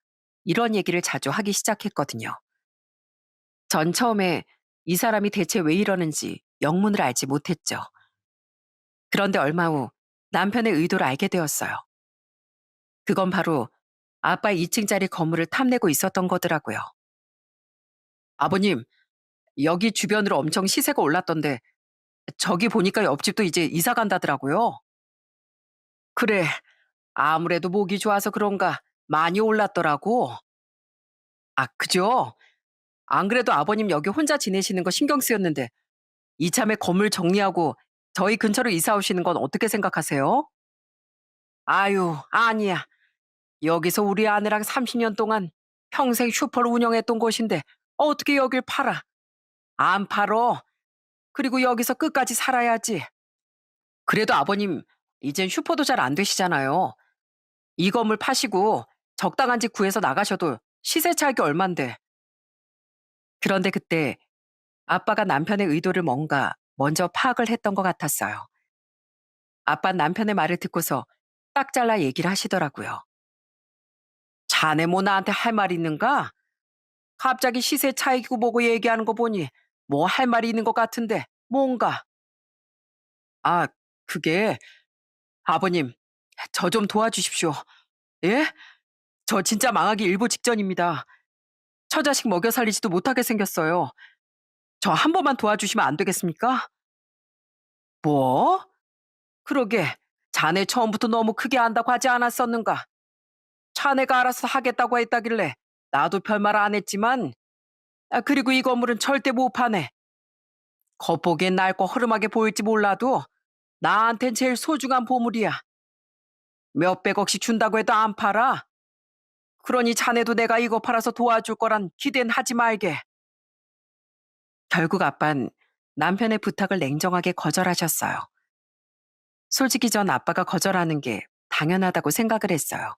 이런 얘기를 자주 하기 시작했거든요. 전 처음에 이 사람이 대체 왜 이러는지 영문을 알지 못했죠. 그런데 얼마 후 남편의 의도를 알게 되었어요. 그건 바로 아빠 2층짜리 건물을 탐내고 있었던 거더라고요. 아버님, 여기 주변으로 엄청 시세가 올랐던데 저기 보니까 옆집도 이제 이사 간다더라고요. 그래, 아무래도 목이 좋아서 그런가 많이 올랐더라고. 아, 그죠? 안 그래도 아버님 여기 혼자 지내시는 거 신경 쓰였는데 이참에 건물 정리하고 저희 근처로 이사 오시는 건 어떻게 생각하세요? 아유, 아니야. 여기서 우리 아내랑 30년 동안 평생 슈퍼를 운영했던 곳인데 어떻게 여길 팔아? 안 팔어. 그리고 여기서 끝까지 살아야지. 그래도 아버님, 이젠 슈퍼도 잘 안 되시잖아요. 이 건물 파시고 적당한 집 구해서 나가셔도 시세 차익이 얼만데. 그런데 그때 아빠가 남편의 의도를 뭔가 먼저 파악을 했던 것 같았어요. 아빠 남편의 말을 듣고서 딱 잘라 얘기를 하시더라고요. 자네 뭐 나한테 할 말 있는가? 갑자기 시세 차익이고 뭐고 얘기하는 거 보니 뭐 할 말이 있는 것 같은데 뭔가. 아, 그게 아버님, 저 좀 도와주십시오. 예? 저 진짜 망하기 일보 직전입니다. 처자식 먹여 살리지도 못하게 생겼어요. 저 한 번만 도와주시면 안 되겠습니까? 뭐? 그러게. 자네 처음부터 너무 크게 한다고 하지 않았었는가? 자네가 알아서 하겠다고 했다길래 나도 별말 안 했지만, 그리고 이 건물은 절대 못 파네. 겉보기엔 낡고 허름하게 보일지 몰라도 나한텐 제일 소중한 보물이야. 몇백억씩 준다고 해도 안 팔아. 그러니 자네도 내가 이거 팔아서 도와줄 거란 기대는 하지 말게. 결국 아빤 남편의 부탁을 냉정하게 거절하셨어요. 솔직히 전 아빠가 거절하는 게 당연하다고 생각을 했어요.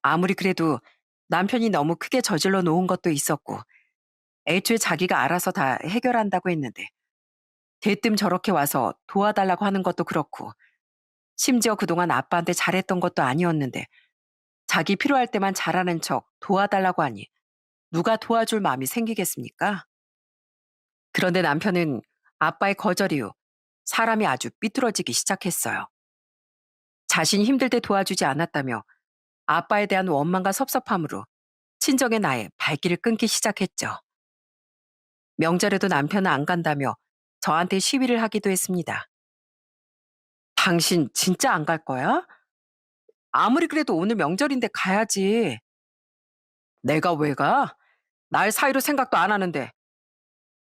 아무리 그래도 남편이 너무 크게 저질러 놓은 것도 있었고, 애초에 자기가 알아서 다 해결한다고 했는데, 대뜸 저렇게 와서 도와달라고 하는 것도 그렇고, 심지어 그동안 아빠한테 잘했던 것도 아니었는데, 자기 필요할 때만 잘하는 척 도와달라고 하니, 누가 도와줄 마음이 생기겠습니까? 그런데 남편은 아빠의 거절 이후 사람이 아주 삐뚤어지기 시작했어요. 자신이 힘들 때 도와주지 않았다며 아빠에 대한 원망과 섭섭함으로 친정의 나에 발길을 끊기 시작했죠. 명절에도 남편은 안 간다며 저한테 시위를 하기도 했습니다. 당신 진짜 안 갈 거야? 아무리 그래도 오늘 명절인데 가야지. 내가 왜 가? 날 사위로 생각도 안 하는데.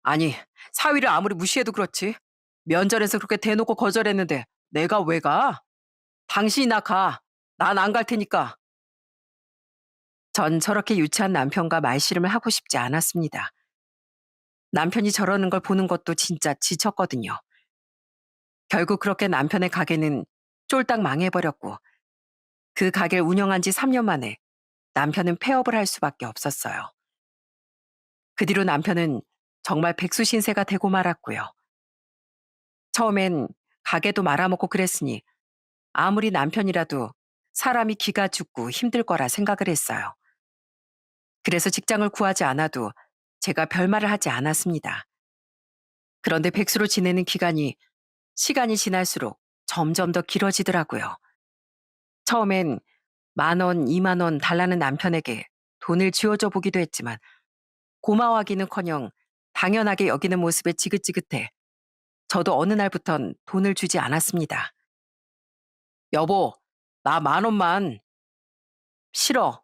아니, 사위를 아무리 무시해도 그렇지. 면전에서 그렇게 대놓고 거절했는데 내가 왜 가? 당신이나 가. 난 안 갈 테니까. 전 저렇게 유치한 남편과 말씨름을 하고 싶지 않았습니다. 남편이 저러는 걸 보는 것도 진짜 지쳤거든요. 결국 그렇게 남편의 가게는 쫄딱 망해버렸고 그 가게를 운영한 지 3년 만에 남편은 폐업을 할 수밖에 없었어요. 그 뒤로 남편은 정말 백수신세가 되고 말았고요. 처음엔 가게도 말아먹고 그랬으니 아무리 남편이라도 사람이 기가 죽고 힘들 거라 생각을 했어요. 그래서 직장을 구하지 않아도 제가 별말을 하지 않았습니다. 그런데 백수로 지내는 기간이 시간이 지날수록 점점 더 길어지더라고요. 처음엔 10,000원, 20,000원 달라는 남편에게 돈을 쥐어줘 보기도 했지만 고마워하기는커녕 당연하게 여기는 모습에 지긋지긋해 저도 어느 날부턴 돈을 주지 않았습니다. 여보, 나 10,000원만. 싫어.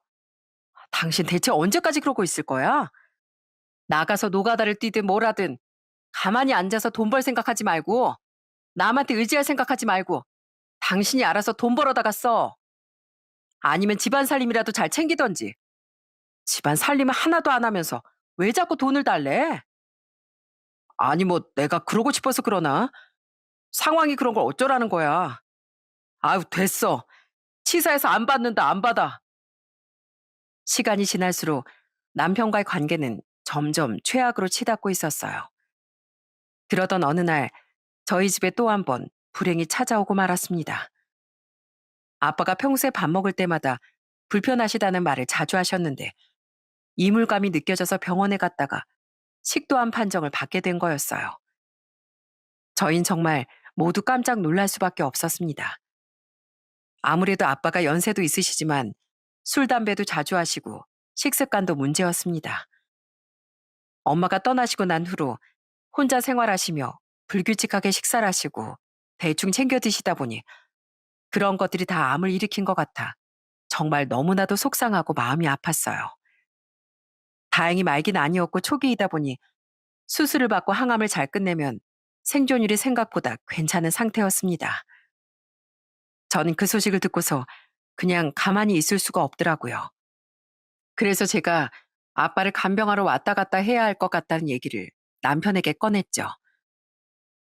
당신 대체 언제까지 그러고 있을 거야? 나가서 노가다를 뛰든 뭘 하든 가만히 앉아서 돈 벌 생각하지 말고 남한테 의지할 생각하지 말고 당신이 알아서 돈 벌어다가 써. 아니면 집안 살림이라도 잘 챙기던지. 집안 살림을 하나도 안 하면서 왜 자꾸 돈을 달래? 아니 뭐 내가 그러고 싶어서 그러나? 상황이 그런 걸 어쩌라는 거야. 아유 됐어. 치사해서 안 받는다 안 받아. 시간이 지날수록 남편과의 관계는 점점 최악으로 치닫고 있었어요. 그러던 어느 날 저희 집에 또 한 번 불행이 찾아오고 말았습니다. 아빠가 평소에 밥 먹을 때마다 불편하시다는 말을 자주 하셨는데 이물감이 느껴져서 병원에 갔다가 식도암 판정을 받게 된 거였어요. 저흰 정말 모두 깜짝 놀랄 수밖에 없었습니다. 아무래도 아빠가 연세도 있으시지만 술, 담배도 자주 하시고 식습관도 문제였습니다. 엄마가 떠나시고 난 후로 혼자 생활하시며 불규칙하게 식사를 하시고 대충 챙겨 드시다 보니 그런 것들이 다 암을 일으킨 것 같아 정말 너무나도 속상하고 마음이 아팠어요. 다행히 말기는 아니었고 초기이다 보니 수술을 받고 항암을 잘 끝내면 생존율이 생각보다 괜찮은 상태였습니다. 저는 그 소식을 듣고서 그냥 가만히 있을 수가 없더라고요. 그래서 제가 아빠를 간병하러 왔다 갔다 해야 할 것 같다는 얘기를 남편에게 꺼냈죠.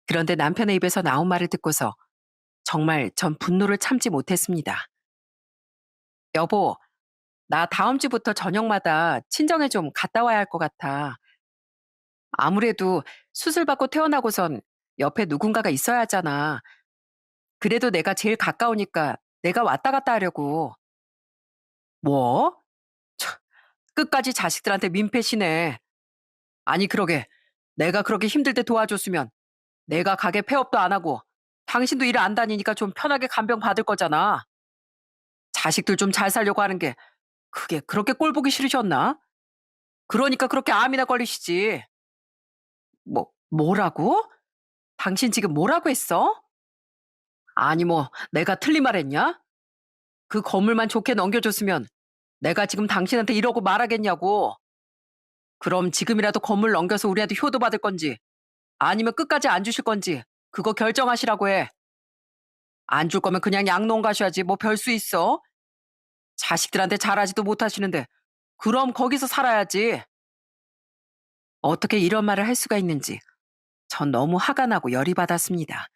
그런데 남편의 입에서 나온 말을 듣고서 정말 전 분노를 참지 못했습니다. 여보, 나 다음 주부터 저녁마다 친정에 좀 갔다 와야 할 것 같아. 아무래도 수술 받고 퇴원하고선 옆에 누군가가 있어야 하잖아. 그래도 내가 제일 가까우니까 내가 왔다 갔다 하려고. 뭐? 참, 끝까지 자식들한테 민폐시네. 아니 그러게 내가 그렇게 힘들 때 도와줬으면 내가 가게 폐업도 안 하고 당신도 일 안 다니니까 좀 편하게 간병 받을 거잖아. 자식들 좀 잘 살려고 하는 게 그게 그렇게 꼴 보기 싫으셨나? 그러니까 그렇게 암이나 걸리시지. 뭐라고? 당신 지금 뭐라고 했어? 아니 뭐 내가 틀린 말 했냐? 그 건물만 좋게 넘겨줬으면 내가 지금 당신한테 이러고 말하겠냐고. 그럼 지금이라도 건물 넘겨서 우리한테 효도 받을 건지 아니면 끝까지 안 주실 건지 그거 결정하시라고 해. 안 줄 거면 그냥 양농 가셔야지 뭐 별 수 있어? 자식들한테 잘하지도 못하시는데 그럼 거기서 살아야지. 어떻게 이런 말을 할 수가 있는지 전 너무 화가 나고 열이 받았습니다.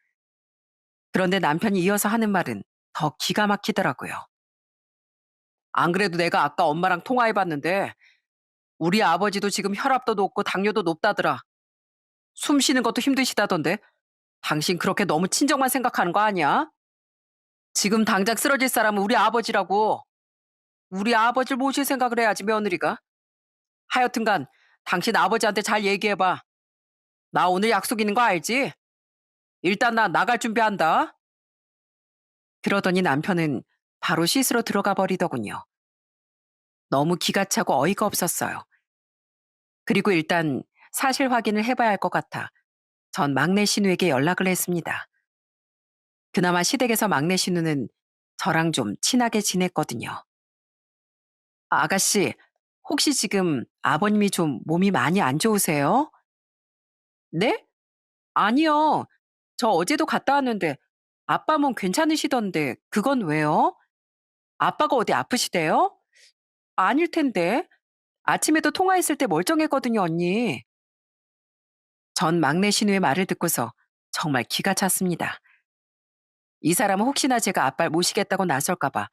그런데 남편이 이어서 하는 말은 더 기가 막히더라고요. 안 그래도 내가 아까 엄마랑 통화해봤는데 우리 아버지도 지금 혈압도 높고 당뇨도 높다더라. 숨 쉬는 것도 힘드시다던데 당신 그렇게 너무 친정만 생각하는 거 아니야? 지금 당장 쓰러질 사람은 우리 아버지라고. 우리 아버지를 모실 생각을 해야지 며느리가. 하여튼간 당신 아버지한테 잘 얘기해봐. 나 오늘 약속 있는 거 알지? 일단 나 나갈 준비한다. 그러더니 남편은 바로 씻으러 들어가 버리더군요. 너무 기가 차고 어이가 없었어요. 그리고 일단 사실 확인을 해봐야 할 것 같아 전 막내 신우에게 연락을 했습니다. 그나마 시댁에서 막내 신우는 저랑 좀 친하게 지냈거든요. 아가씨, 혹시 지금 아버님이 좀 몸이 많이 안 좋으세요? 네? 아니요. 저 어제도 갔다 왔는데 아빠 몸 괜찮으시던데 그건 왜요? 아빠가 어디 아프시대요? 아닐 텐데. 아침에도 통화했을 때 멀쩡했거든요, 언니. 전 막내 신우의 말을 듣고서 정말 기가 찼습니다. 이 사람은 혹시나 제가 아빠를 모시겠다고 나설까봐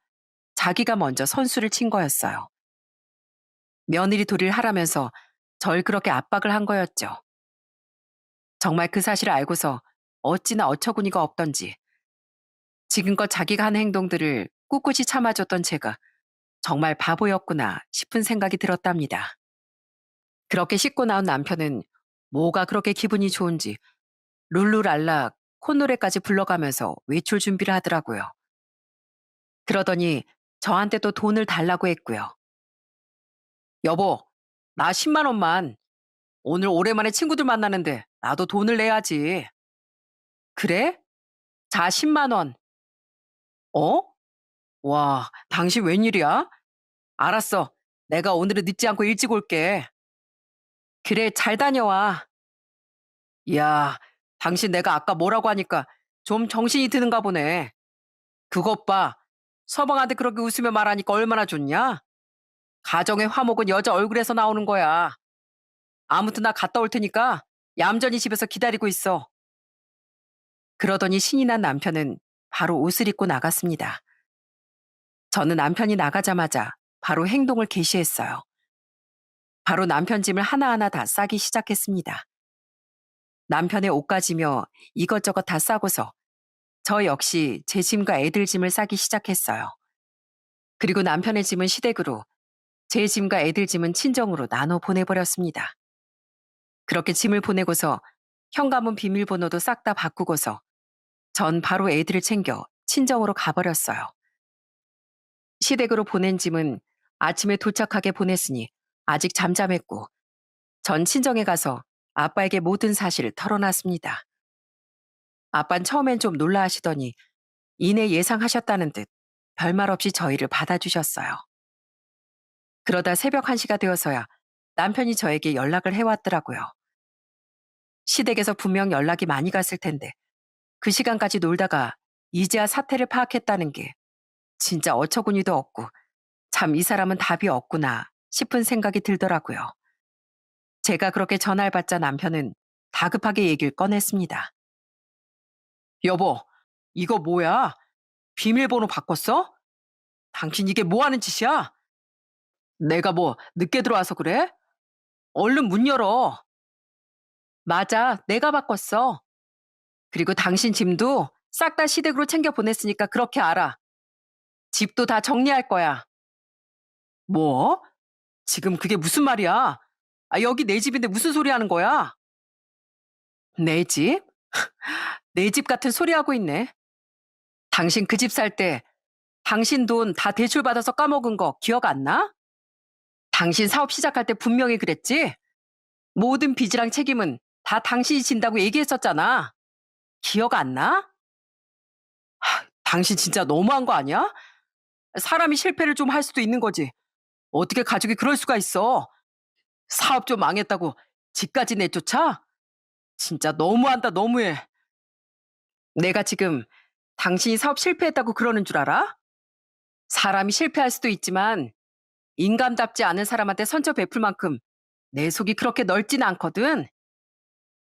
자기가 먼저 선수를 친 거였어요. 며느리 도리를 하라면서 절 그렇게 압박을 한 거였죠. 정말 그 사실을 알고서 어찌나 어처구니가 없던지 지금껏 자기가 한 행동들을 꿋꿋이 참아줬던 제가 정말 바보였구나 싶은 생각이 들었답니다. 그렇게 씻고 나온 남편은 뭐가 그렇게 기분이 좋은지 룰루랄라 콧노래까지 불러가면서 외출 준비를 하더라고요. 그러더니 저한테 또 돈을 달라고 했고요. 여보, 나 10만 원만. 오늘 오랜만에 친구들 만나는데 나도 돈을 내야지. 그래? 자, 10만 원. 어? 와, 당신 웬일이야? 알았어. 내가 오늘은 늦지 않고 일찍 올게. 그래, 잘 다녀와. 이야, 당신 내가 아까 뭐라고 하니까 좀 정신이 드는가 보네. 그것 봐. 서방한테 그렇게 웃으며 말하니까 얼마나 좋냐? 가정의 화목은 여자 얼굴에서 나오는 거야. 아무튼 나 갔다 올 테니까 얌전히 집에서 기다리고 있어. 그러더니 신이 난 남편은 바로 옷을 입고 나갔습니다. 저는 남편이 나가자마자 바로 행동을 개시했어요. 바로 남편 짐을 하나하나 다 싸기 시작했습니다. 남편의 옷가지며 이것저것 다 싸고서 저 역시 제 짐과 애들 짐을 싸기 시작했어요. 그리고 남편의 짐은 시댁으로, 제 짐과 애들 짐은 친정으로 나눠 보내버렸습니다. 그렇게 짐을 보내고서 현관문 비밀번호도 싹 다 바꾸고서 전 바로 애들을 챙겨 친정으로 가버렸어요. 시댁으로 보낸 짐은 아침에 도착하게 보냈으니 아직 잠잠했고 전 친정에 가서 아빠에게 모든 사실을 털어놨습니다. 아빤 처음엔 좀 놀라 하시더니 이내 예상하셨다는 듯 별말 없이 저희를 받아주셨어요. 그러다 새벽 1시가 되어서야 남편이 저에게 연락을 해왔더라고요. 시댁에서 분명 연락이 많이 갔을 텐데 그 시간까지 놀다가 이제야 사태를 파악했다는 게 진짜 어처구니도 없고 참 이 사람은 답이 없구나 싶은 생각이 들더라고요. 제가 그렇게 전화를 받자 남편은 다급하게 얘기를 꺼냈습니다. 여보, 이거 뭐야? 비밀번호 바꿨어? 당신 이게 뭐 하는 짓이야? 내가 뭐 늦게 들어와서 그래? 얼른 문 열어. 맞아, 내가 바꿨어. 그리고 당신 짐도 싹 다 시댁으로 챙겨 보냈으니까 그렇게 알아. 집도 다 정리할 거야. 뭐? 지금 그게 무슨 말이야? 아, 여기 내 집인데 무슨 소리 하는 거야? 내 집? 내 집 같은 소리 하고 있네. 당신 그 집 살 때 당신 돈 다 대출 받아서 까먹은 거 기억 안 나? 당신 사업 시작할 때 분명히 그랬지? 모든 빚이랑 책임은 다 당신이 진다고 얘기했었잖아. 기억 안 나? 당신 진짜 너무한 거 아니야? 사람이 실패를 좀 할 수도 있는 거지. 어떻게 가족이 그럴 수가 있어? 사업 좀 망했다고 집까지 내쫓아? 진짜 너무한다, 너무해. 내가 지금 당신이 사업 실패했다고 그러는 줄 알아? 사람이 실패할 수도 있지만 인간답지 않은 사람한테 선처 베풀 만큼 내 속이 그렇게 넓진 않거든.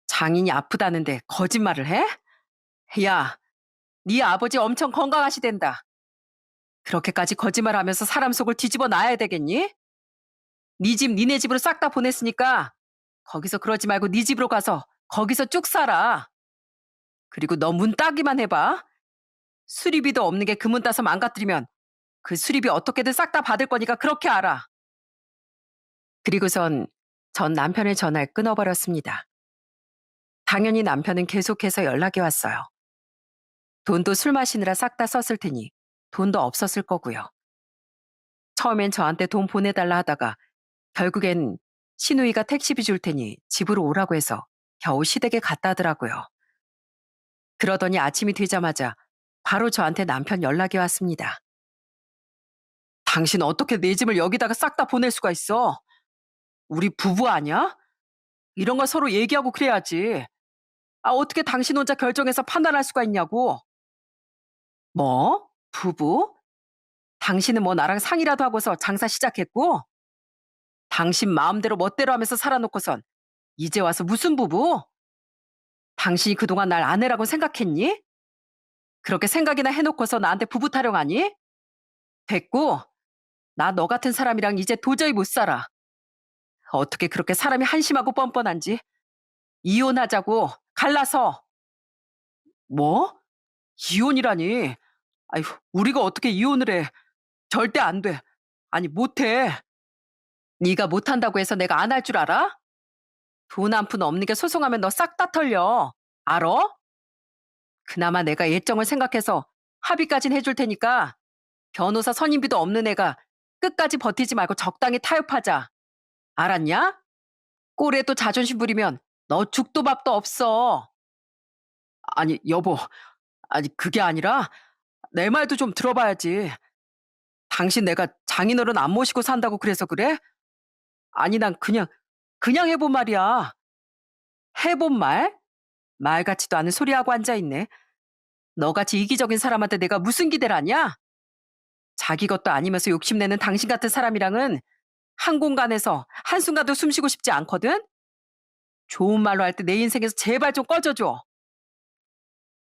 장인이 아프다는데 거짓말을 해? 야, 네 아버지 엄청 건강하시댄다. 그렇게까지 거짓말하면서 사람 속을 뒤집어 놔야 되겠니? 네 집 니네 집으로 싹 다 보냈으니까 거기서 그러지 말고 네 집으로 가서 거기서 쭉 살아. 그리고 너 문 따기만 해봐. 수리비도 없는 게 그 문 따서 망가뜨리면 그 수리비 어떻게든 싹 다 받을 거니까 그렇게 알아. 그리고선 전 남편의 전화를 끊어버렸습니다. 당연히 남편은 계속해서 연락이 왔어요. 돈도 술 마시느라 싹 다 썼을 테니 돈도 없었을 거고요. 처음엔 저한테 돈 보내달라 하다가 결국엔 시누이가 택시비 줄 테니 집으로 오라고 해서 겨우 시댁에 갔다 하더라고요. 그러더니 아침이 되자마자 바로 저한테 남편 연락이 왔습니다. 당신 어떻게 내 집을 여기다가 싹 다 보낼 수가 있어? 우리 부부 아니야? 이런 거 서로 얘기하고 그래야지. 아, 어떻게 당신 혼자 결정해서 판단할 수가 있냐고. 뭐? 부부? 당신은 뭐 나랑 상의라도 하고서 장사 시작했고? 당신 마음대로 멋대로 하면서 살아놓고선 이제 와서 무슨 부부? 당신이 그동안 날 아내라고 생각했니? 그렇게 생각이나 해놓고서 나한테 부부 타령하니? 됐고, 나 너 같은 사람이랑 이제 도저히 못 살아. 어떻게 그렇게 사람이 한심하고 뻔뻔한지. 이혼하자고, 갈라서. 뭐? 이혼이라니. 아휴, 우리가 어떻게 이혼을 해. 절대 안 돼. 아니, 못해. 네가 못한다고 해서 내가 안 할 줄 알아? 돈 한 푼 없는 게 소송하면 너 싹 다 털려. 알어? 그나마 내가 예정을 생각해서 합의까진 해줄 테니까 변호사 선임비도 없는 애가 끝까지 버티지 말고 적당히 타협하자. 알았냐? 꼴에 또 자존심 부리면 너 죽도 밥도 없어. 아니, 여보. 아니, 그게 아니라 내 말도 좀 들어봐야지. 당신 내가 장인어른 안 모시고 산다고 그래서 그래? 아니, 난 그냥 해본 말이야. 해본 말? 말 같지도 않은 소리하고 앉아있네. 너같이 이기적인 사람한테 내가 무슨 기대를 하냐? 자기 것도 아니면서 욕심내는 당신 같은 사람이랑은 한 공간에서 한순간도 숨쉬고 싶지 않거든? 좋은 말로 할 때 내 인생에서 제발 좀 꺼져줘.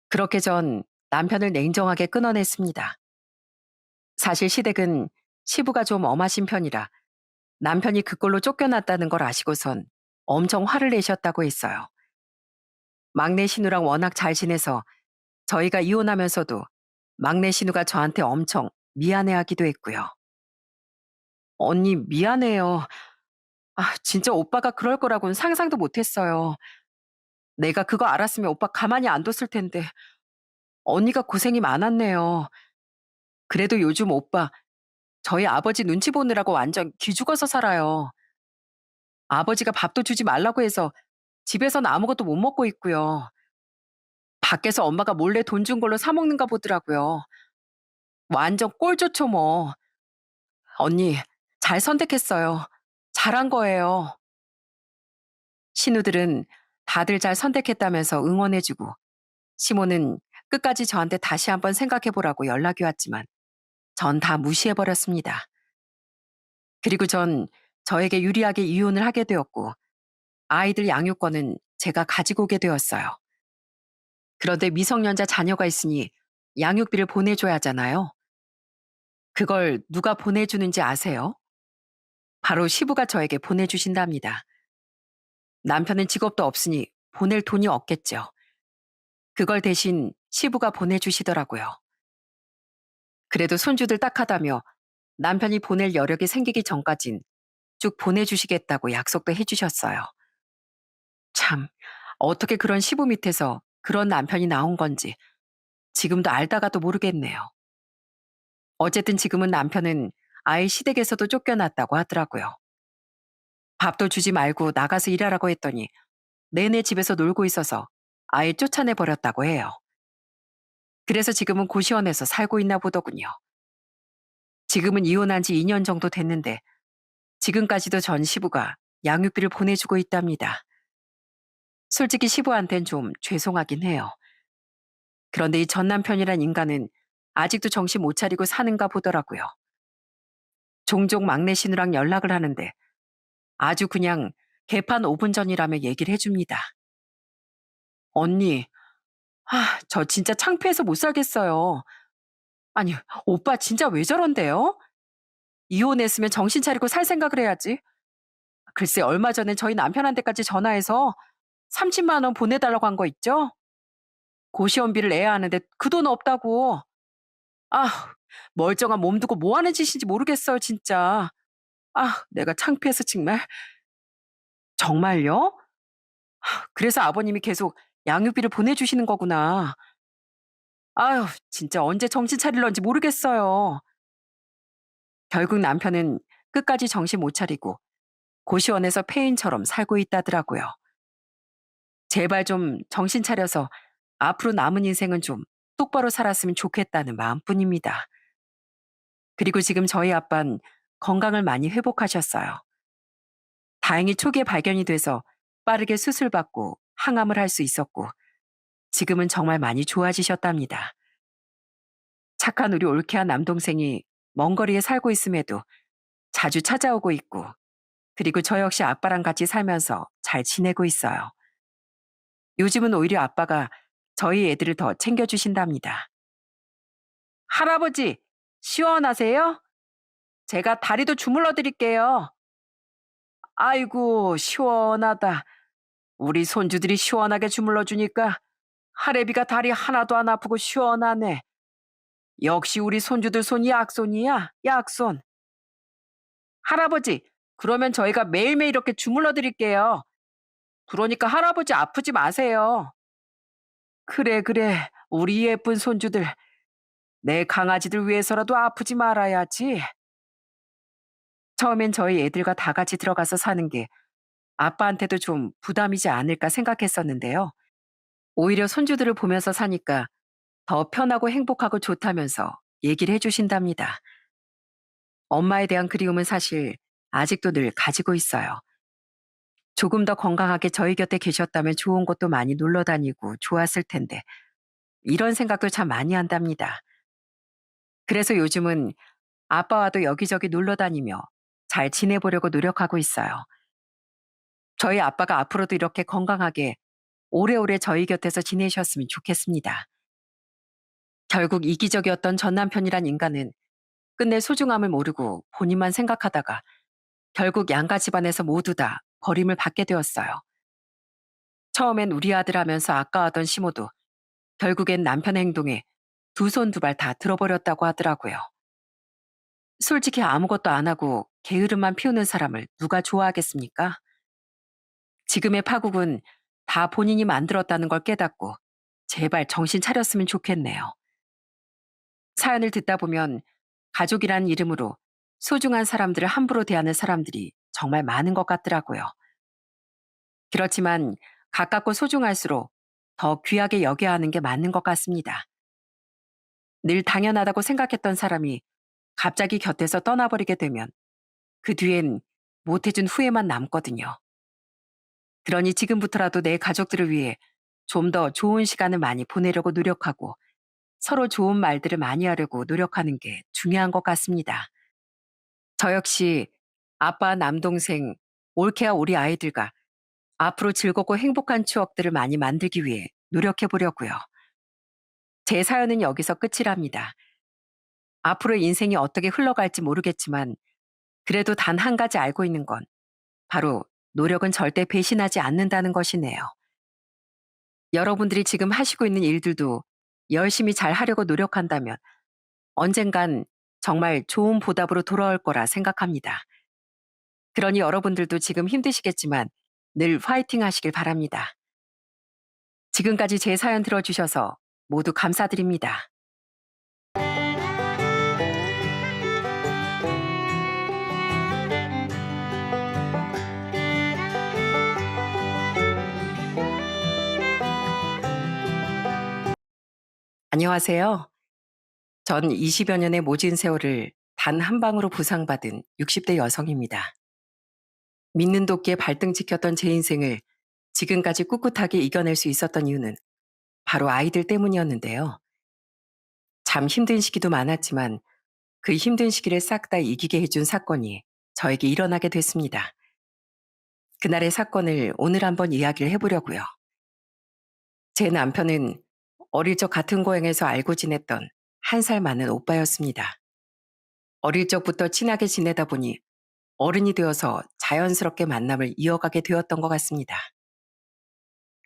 그렇게 전 남편을 냉정하게 끊어냈습니다. 사실 시댁은 시부가 좀 엄하신 편이라 남편이 그꼴로 쫓겨났다는 걸 아시고선 엄청 화를 내셨다고 했어요. 막내 신우랑 워낙 잘 지내서 저희가 이혼하면서도 막내 신우가 저한테 엄청 미안해하기도 했고요. 언니 미안해요. 아, 진짜 오빠가 그럴 거라고는 상상도 못했어요. 내가 그거 알았으면 오빠 가만히 안 뒀을 텐데 언니가 고생이 많았네요. 그래도 요즘 오빠 저희 아버지 눈치 보느라고 완전 기죽어서 살아요. 아버지가 밥도 주지 말라고 해서 집에서는 아무것도 못 먹고 있고요. 밖에서 엄마가 몰래 돈 준 걸로 사 먹는가 보더라고요. 완전 꼴 좋죠 뭐. 언니 잘 선택했어요. 잘한 거예요. 신우들은 다들 잘 선택했다면서 응원해주고 시모는 끝까지 저한테 다시 한번 생각해보라고 연락이 왔지만 전 다 무시해버렸습니다. 그리고 전 저에게 유리하게 이혼을 하게 되었고 아이들 양육권은 제가 가지고 오게 되었어요. 그런데 미성년자 자녀가 있으니 양육비를 보내줘야 하잖아요. 그걸 누가 보내주는지 아세요? 바로 시부가 저에게 보내주신답니다. 남편은 직업도 없으니 보낼 돈이 없겠죠. 그걸 대신 시부가 보내주시더라고요. 그래도 손주들 딱하다며 남편이 보낼 여력이 생기기 전까진 쭉 보내주시겠다고 약속도 해주셨어요. 참, 어떻게 그런 시부 밑에서 그런 남편이 나온 건지 지금도 알다가도 모르겠네요. 어쨌든 지금은 남편은 아이 시댁에서도 쫓겨났다고 하더라고요. 밥도 주지 말고 나가서 일하라고 했더니 내내 집에서 놀고 있어서 아예 쫓아내 버렸다고 해요. 그래서 지금은 고시원에서 살고 있나 보더군요. 지금은 이혼한 지 2년 정도 됐는데 지금까지도 전 시부가 양육비를 보내주고 있답니다. 솔직히 시부한텐 좀 죄송하긴 해요. 그런데 이 전 남편이란 인간은 아직도 정신 못 차리고 사는가 보더라고요. 종종 막내 신우랑 연락을 하는데 아주 그냥 개판 5분 전이라며 얘기를 해줍니다. 언니, 저 진짜 창피해서 못 살겠어요. 아니, 오빠 진짜 왜 저런데요? 이혼했으면 정신 차리고 살 생각을 해야지. 글쎄, 얼마 전에 저희 남편한테까지 전화해서 30만 원 보내달라고 한 거 있죠? 고시원비를 내야 하는데 그 돈 없다고. 아, 멀쩡한 몸 두고 뭐 하는 짓인지 모르겠어요, 진짜. 내가 창피해서 정말. 정말요? 그래서 아버님이 계속 양육비를 보내주시는 거구나. 아휴, 진짜 언제 정신 차릴런지 모르겠어요. 결국 남편은 끝까지 정신 못 차리고 고시원에서 폐인처럼 살고 있다더라고요. 제발 좀 정신 차려서 앞으로 남은 인생은 좀 똑바로 살았으면 좋겠다는 마음뿐입니다. 그리고 지금 저희 아빠는 건강을 많이 회복하셨어요. 다행히 초기에 발견이 돼서 빠르게 수술받고 항암을 할 수 있었고 지금은 정말 많이 좋아지셨답니다. 착한 우리 올케한 남동생이 먼 거리에 살고 있음에도 자주 찾아오고 있고 그리고 저 역시 아빠랑 같이 살면서 잘 지내고 있어요. 요즘은 오히려 아빠가 저희 애들을 더 챙겨주신답니다. 할아버지, 시원하세요? 제가 다리도 주물러 드릴게요. 아이고, 시원하다. 우리 손주들이 시원하게 주물러 주니까 할애비가 다리 하나도 안 아프고 시원하네. 역시 우리 손주들 손이 약손이야, 약손. 할아버지, 그러면 저희가 매일매일 이렇게 주물러 드릴게요. 그러니까 할아버지 아프지 마세요. 그래, 그래. 우리 예쁜 손주들. 내 강아지들 위해서라도 아프지 말아야지. 처음엔 저희 애들과 다 같이 들어가서 사는 게 아빠한테도 좀 부담이지 않을까 생각했었는데요. 오히려 손주들을 보면서 사니까 더 편하고 행복하고 좋다면서 얘기를 해주신답니다. 엄마에 대한 그리움은 사실 아직도 늘 가지고 있어요. 조금 더 건강하게 저희 곁에 계셨다면 좋은 곳도 많이 놀러 다니고 좋았을 텐데 이런 생각도 참 많이 한답니다. 그래서 요즘은 아빠와도 여기저기 놀러 다니며 잘 지내보려고 노력하고 있어요. 저희 아빠가 앞으로도 이렇게 건강하게 오래오래 저희 곁에서 지내셨으면 좋겠습니다. 결국 이기적이었던 전 남편이란 인간은 끝내 소중함을 모르고 본인만 생각하다가 결국 양가 집안에서 모두 다 버림을 받게 되었어요. 처음엔 우리 아들 하면서 아까워하던 시모도 결국엔 남편의 행동에 두 손 두 발 다 들어버렸다고 하더라고요. 솔직히 아무것도 안 하고 게으름만 피우는 사람을 누가 좋아하겠습니까? 지금의 파국은 다 본인이 만들었다는 걸 깨닫고 제발 정신 차렸으면 좋겠네요. 사연을 듣다 보면 가족이란 이름으로 소중한 사람들을 함부로 대하는 사람들이 정말 많은 것 같더라고요. 그렇지만 가깝고 소중할수록 더 귀하게 여겨야 하는 게 맞는 것 같습니다. 늘 당연하다고 생각했던 사람이 갑자기 곁에서 떠나버리게 되면 그 뒤엔 못해준 후회만 남거든요. 그러니 지금부터라도 내 가족들을 위해 좀 더 좋은 시간을 많이 보내려고 노력하고 서로 좋은 말들을 많이 하려고 노력하는 게 중요한 것 같습니다. 저 역시 아빠, 남동생, 올케와 우리 아이들과 앞으로 즐겁고 행복한 추억들을 많이 만들기 위해 노력해 보려고요. 제 사연은 여기서 끝이랍니다. 앞으로 인생이 어떻게 흘러갈지 모르겠지만 그래도 단 한 가지 알고 있는 건 바로 노력은 절대 배신하지 않는다는 것이네요. 여러분들이 지금 하시고 있는 일들도 열심히 잘 하려고 노력한다면 언젠간 정말 좋은 보답으로 돌아올 거라 생각합니다. 그러니 여러분들도 지금 힘드시겠지만 늘 화이팅 하시길 바랍니다. 지금까지 제 사연 들어주셔서 모두 감사드립니다. 안녕하세요. 전 20여 년의 모진 세월을 단 한 방으로 부상받은 60대 여성입니다. 믿는 도끼에 발등 지켰던 제 인생을 지금까지 꿋꿋하게 이겨낼 수 있었던 이유는 바로 아이들 때문이었는데요. 참 힘든 시기도 많았지만 그 힘든 시기를 싹 다 이기게 해준 사건이 저에게 일어나게 됐습니다. 그날의 사건을 오늘 한번 이야기를 해보려고요. 제 남편은 어릴 적 같은 고향에서 알고 지냈던 1살 많은 오빠였습니다. 어릴 적부터 친하게 지내다 보니 어른이 되어서 자연스럽게 만남을 이어가게 되었던 것 같습니다.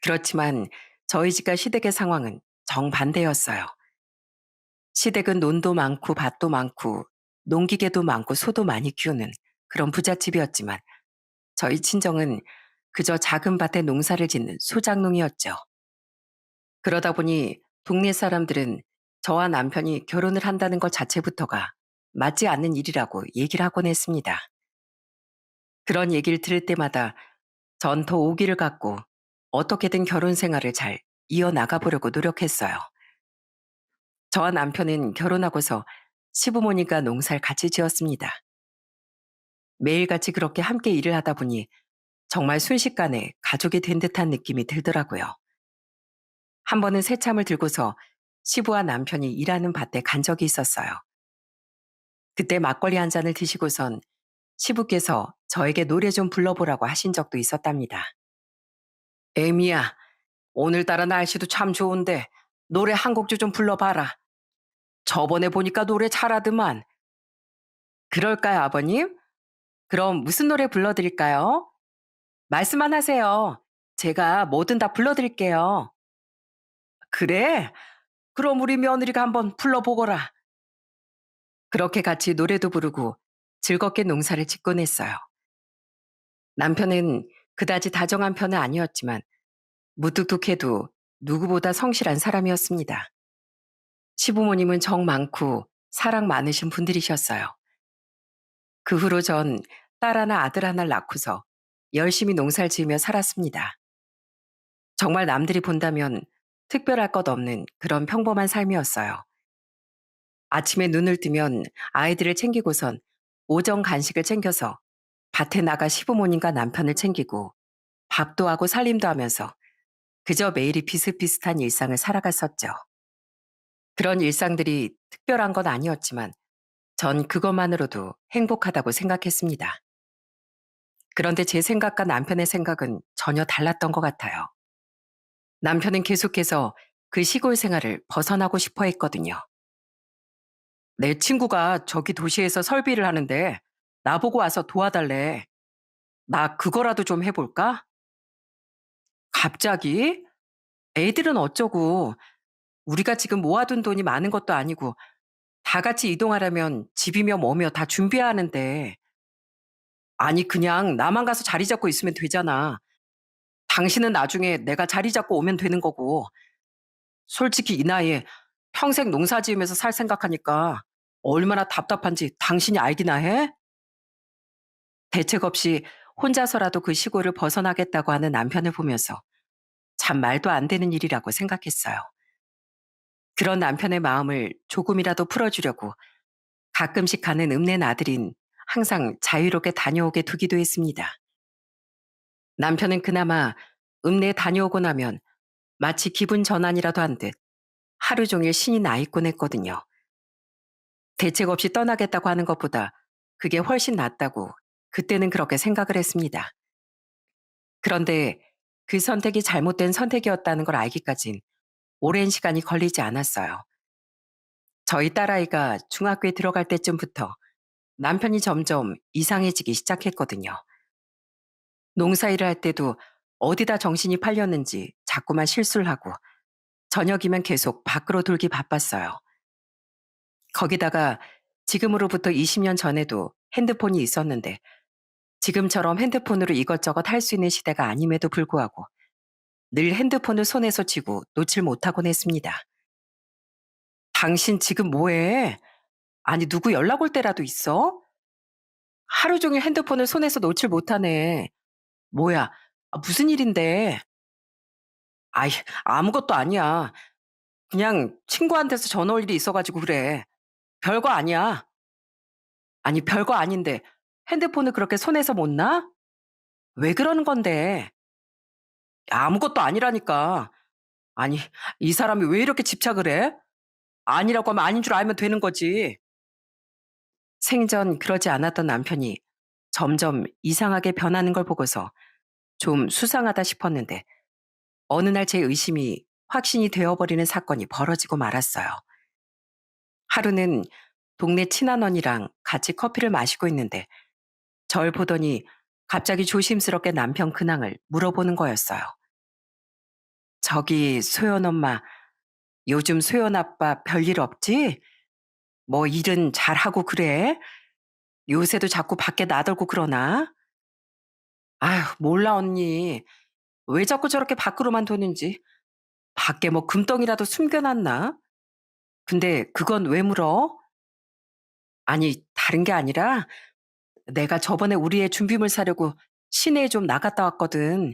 그렇지만 저희 집과 시댁의 상황은 정반대였어요. 시댁은 논도 많고 밭도 많고 농기계도 많고 소도 많이 키우는 그런 부잣집이었지만 저희 친정은 그저 작은 밭에 농사를 짓는 소작농이었죠. 그러다 보니 동네 사람들은 저와 남편이 결혼을 한다는 것 자체부터가 맞지 않는 일이라고 얘기를 하곤 했습니다. 그런 얘기를 들을 때마다 전 더 오기를 갖고 어떻게든 결혼 생활을 잘 이어나가 보려고 노력했어요. 저와 남편은 결혼하고서 시부모님과 농사를 같이 지었습니다. 매일같이 그렇게 함께 일을 하다 보니 정말 순식간에 가족이 된 듯한 느낌이 들더라고요. 한 번은 새참을 들고서 시부와 남편이 일하는 밭에 간 적이 있었어요. 그때 막걸리 한 잔을 드시고선 시부께서 저에게 노래 좀 불러보라고 하신 적도 있었답니다. 에미야, 오늘따라 날씨도 참 좋은데 노래 한 곡 좀 불러봐라. 저번에 보니까 노래 잘하더만. 그럴까요, 아버님? 그럼 무슨 노래 불러드릴까요? 말씀만 하세요. 제가 뭐든 다 불러드릴게요. 그래? 그럼 우리 며느리가 한번 불러보거라. 그렇게 같이 노래도 부르고 즐겁게 농사를 짓곤 했어요. 남편은 그다지 다정한 편은 아니었지만 무뚝뚝해도 누구보다 성실한 사람이었습니다. 시부모님은 정 많고 사랑 많으신 분들이셨어요. 그 후로 전 딸 하나 아들 하나를 낳고서 열심히 농사를 지으며 살았습니다. 정말 남들이 본다면 특별할 것 없는 그런 평범한 삶이었어요. 아침에 눈을 뜨면 아이들을 챙기고선 오전 간식을 챙겨서 밭에 나가 시부모님과 남편을 챙기고 밥도 하고 살림도 하면서 그저 매일이 비슷비슷한 일상을 살아갔었죠. 그런 일상들이 특별한 건 아니었지만 전 그것만으로도 행복하다고 생각했습니다. 그런데 제 생각과 남편의 생각은 전혀 달랐던 것 같아요. 남편은 계속해서 그 시골 생활을 벗어나고 싶어 했거든요. 내 친구가 저기 도시에서 설비를 하는데 나보고 와서 도와달래. 나 그거라도 좀 해볼까? 갑자기? 애들은 어쩌고. 우리가 지금 모아둔 돈이 많은 것도 아니고 다 같이 이동하려면 집이며 뭐며 다 준비해야 하는데. 아니, 그냥 나만 가서 자리 잡고 있으면 되잖아. 당신은 나중에 내가 자리 잡고 오면 되는 거고. 솔직히 이 나이에 평생 농사 지으면서 살 생각하니까 얼마나 답답한지 당신이 알기나 해? 대책 없이 혼자서라도 그 시골을 벗어나겠다고 하는 남편을 보면서 참 말도 안 되는 일이라고 생각했어요. 그런 남편의 마음을 조금이라도 풀어주려고 가끔씩 가는 읍내 나들인 항상 자유롭게 다녀오게 두기도 했습니다. 남편은 그나마 읍내 다녀오고 나면 마치 기분 전환이라도 한 듯 하루 종일 신이 나 있곤 했거든요. 대책 없이 떠나겠다고 하는 것보다 그게 훨씬 낫다고 그때는 그렇게 생각을 했습니다. 그런데 그 선택이 잘못된 선택이었다는 걸 알기까진 오랜 시간이 걸리지 않았어요. 저희 딸아이가 중학교에 들어갈 때쯤부터 남편이 점점 이상해지기 시작했거든요. 농사일을 할 때도 어디다 정신이 팔렸는지 자꾸만 실수를 하고 저녁이면 계속 밖으로 돌기 바빴어요. 거기다가 지금으로부터 20년 전에도 핸드폰이 있었는데 지금처럼 핸드폰으로 이것저것 할 수 있는 시대가 아님에도 불구하고 늘 핸드폰을 손에서 쥐고 놓질 못하곤 했습니다. 당신 지금 뭐해? 아니, 누구 연락 올 때라도 있어? 하루 종일 핸드폰을 손에서 놓질 못하네. 뭐야? 무슨 일인데? 아이, 아무것도 아니야. 그냥 친구한테서 전화 올 일이 있어가지고 그래. 별거 아니야. 아니, 별거 아닌데 핸드폰을 그렇게 손에서 못 놔? 왜 그러는 건데? 아무것도 아니라니까. 아니, 이 사람이 왜 이렇게 집착을 해? 아니라고 하면 아닌 줄 알면 되는 거지. 생전 그러지 않았던 남편이 점점 이상하게 변하는 걸 보고서 좀 수상하다 싶었는데 어느 날 제 의심이 확신이 되어버리는 사건이 벌어지고 말았어요. 하루는 동네 친한 언니랑 같이 커피를 마시고 있는데 절 보더니 갑자기 조심스럽게 남편 근황을 물어보는 거였어요. 저기 소연 엄마, 요즘 소연 아빠 별일 없지? 뭐 일은 잘하고 그래? 요새도 자꾸 밖에 나들고 그러나? 아휴, 몰라 언니. 왜 자꾸 저렇게 밖으로만 도는지. 밖에 뭐 금덩이라도 숨겨놨나? 근데 그건 왜 물어? 아니, 다른 게 아니라 내가 저번에 우리 애 준비물 사려고 시내에 좀 나갔다 왔거든.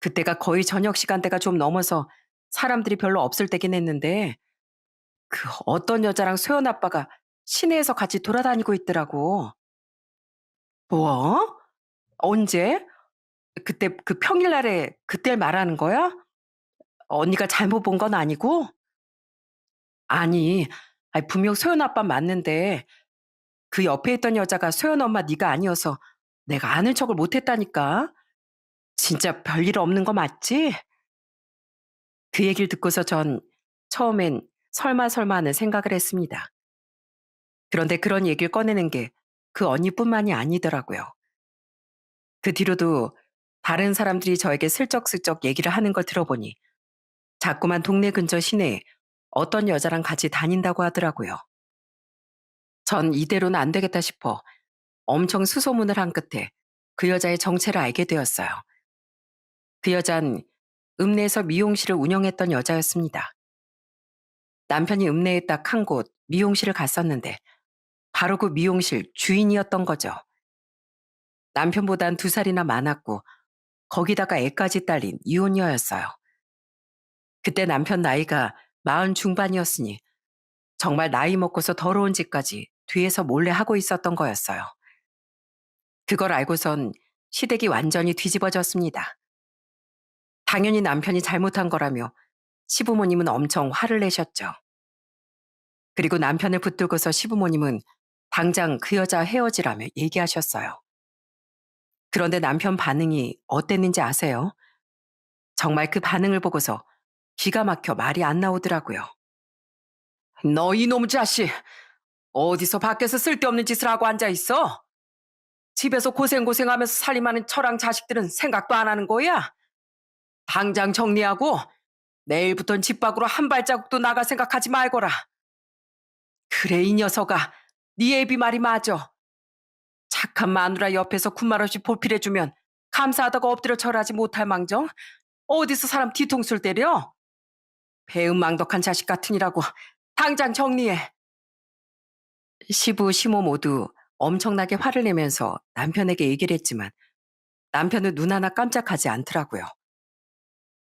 그때가 거의 저녁 시간대가 좀 넘어서 사람들이 별로 없을 때긴 했는데 그 어떤 여자랑 소연 아빠가 시내에서 같이 돌아다니고 있더라고. 뭐? 언제? 그때 그 평일날에 그때 말하는 거야? 언니가 잘못 본 건 아니고? 아니, 아니, 분명 소연 아빠 맞는데 그 옆에 있던 여자가 소연 엄마 네가 아니어서 내가 아는 척을 못했다니까. 진짜 별일 없는 거 맞지? 그 얘기를 듣고서 전 처음엔 설마 설마 하는 생각을 했습니다. 그런데 그런 얘기를 꺼내는 게 그 언니뿐만이 아니더라고요. 그 뒤로도 다른 사람들이 저에게 슬쩍슬쩍 얘기를 하는 걸 들어보니 자꾸만 동네 근처 시내에 어떤 여자랑 같이 다닌다고 하더라고요. 전 이대로는 안 되겠다 싶어 엄청 수소문을 한 끝에 그 여자의 정체를 알게 되었어요. 그 여잔 읍내에서 미용실을 운영했던 여자였습니다. 남편이 읍내에 딱 한 곳 미용실을 갔었는데 바로 그 미용실 주인이었던 거죠. 남편보단 2살이나 많았고 거기다가 애까지 딸린 이혼녀였어요. 그때 남편 나이가 40 중반이었으니 정말 나이 먹고서 더러운 짓까지 뒤에서 몰래 하고 있었던 거였어요. 그걸 알고선 시댁이 완전히 뒤집어졌습니다. 당연히 남편이 잘못한 거라며 시부모님은 엄청 화를 내셨죠. 그리고 남편을 붙들고서 시부모님은 당장 그 여자 헤어지라며 얘기하셨어요. 그런데 남편 반응이 어땠는지 아세요? 정말 그 반응을 보고서 기가 막혀 말이 안 나오더라고요. 너 이놈 자식! 어디서 밖에서 쓸데없는 짓을 하고 앉아있어? 집에서 고생고생하면서 살림하는 처랑 자식들은 생각도 안 하는 거야? 당장 정리하고 내일부턴 집 밖으로 한 발자국도 나갈 생각하지 말거라. 그래 이 녀석아, 네 애비 말이 맞아. 착한 마누라 옆에서 군말 없이 보필해주면 감사하다고 엎드려 절하지 못할 망정 어디서 사람 뒤통수를 때려? 배은망덕한 자식 같으니라고 당장 정리해. 시부, 시모 모두 엄청나게 화를 내면서 남편에게 얘기를 했지만 남편은 눈 하나 깜짝하지 않더라고요.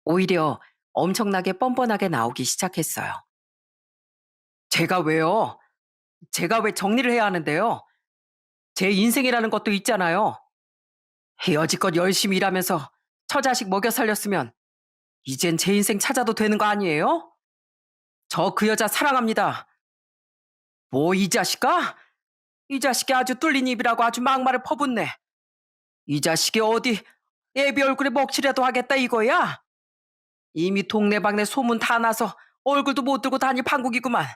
오히려 엄청나게 뻔뻔하게 나오기 시작했어요. 제가 왜요? 제가 왜 정리를 해야 하는데요? 제 인생이라는 것도 있잖아요. 여지껏 열심히 일하면서 처자식 먹여 살렸으면 이젠 제 인생 찾아도 되는 거 아니에요? 저 그 여자 사랑합니다. 뭐 이 자식아? 이 자식이 아주 뚫린 입이라고 아주 막말을 퍼붓네. 이 자식이 어디 애비 얼굴에 먹칠이라도 하겠다 이거야? 이미 동네방네 소문 다 나서 얼굴도 못 들고 다닐 판국이구만.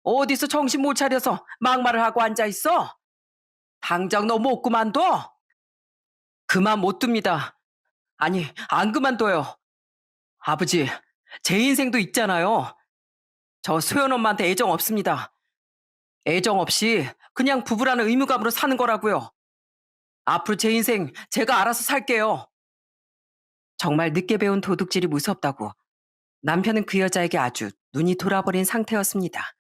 어디서 정신 못 차려서 막말을 하고 앉아있어? 당장 너 못 그만둬? 그만 못 둡니다. 아니, 안 그만둬요. 아버지, 제 인생도 있잖아요. 저 소연 엄마한테 애정 없습니다. 애정 없이 그냥 부부라는 의무감으로 사는 거라고요. 앞으로 제 인생 제가 알아서 살게요. 정말 늦게 배운 도둑질이 무섭다고 남편은 그 여자에게 아주 눈이 돌아버린 상태였습니다.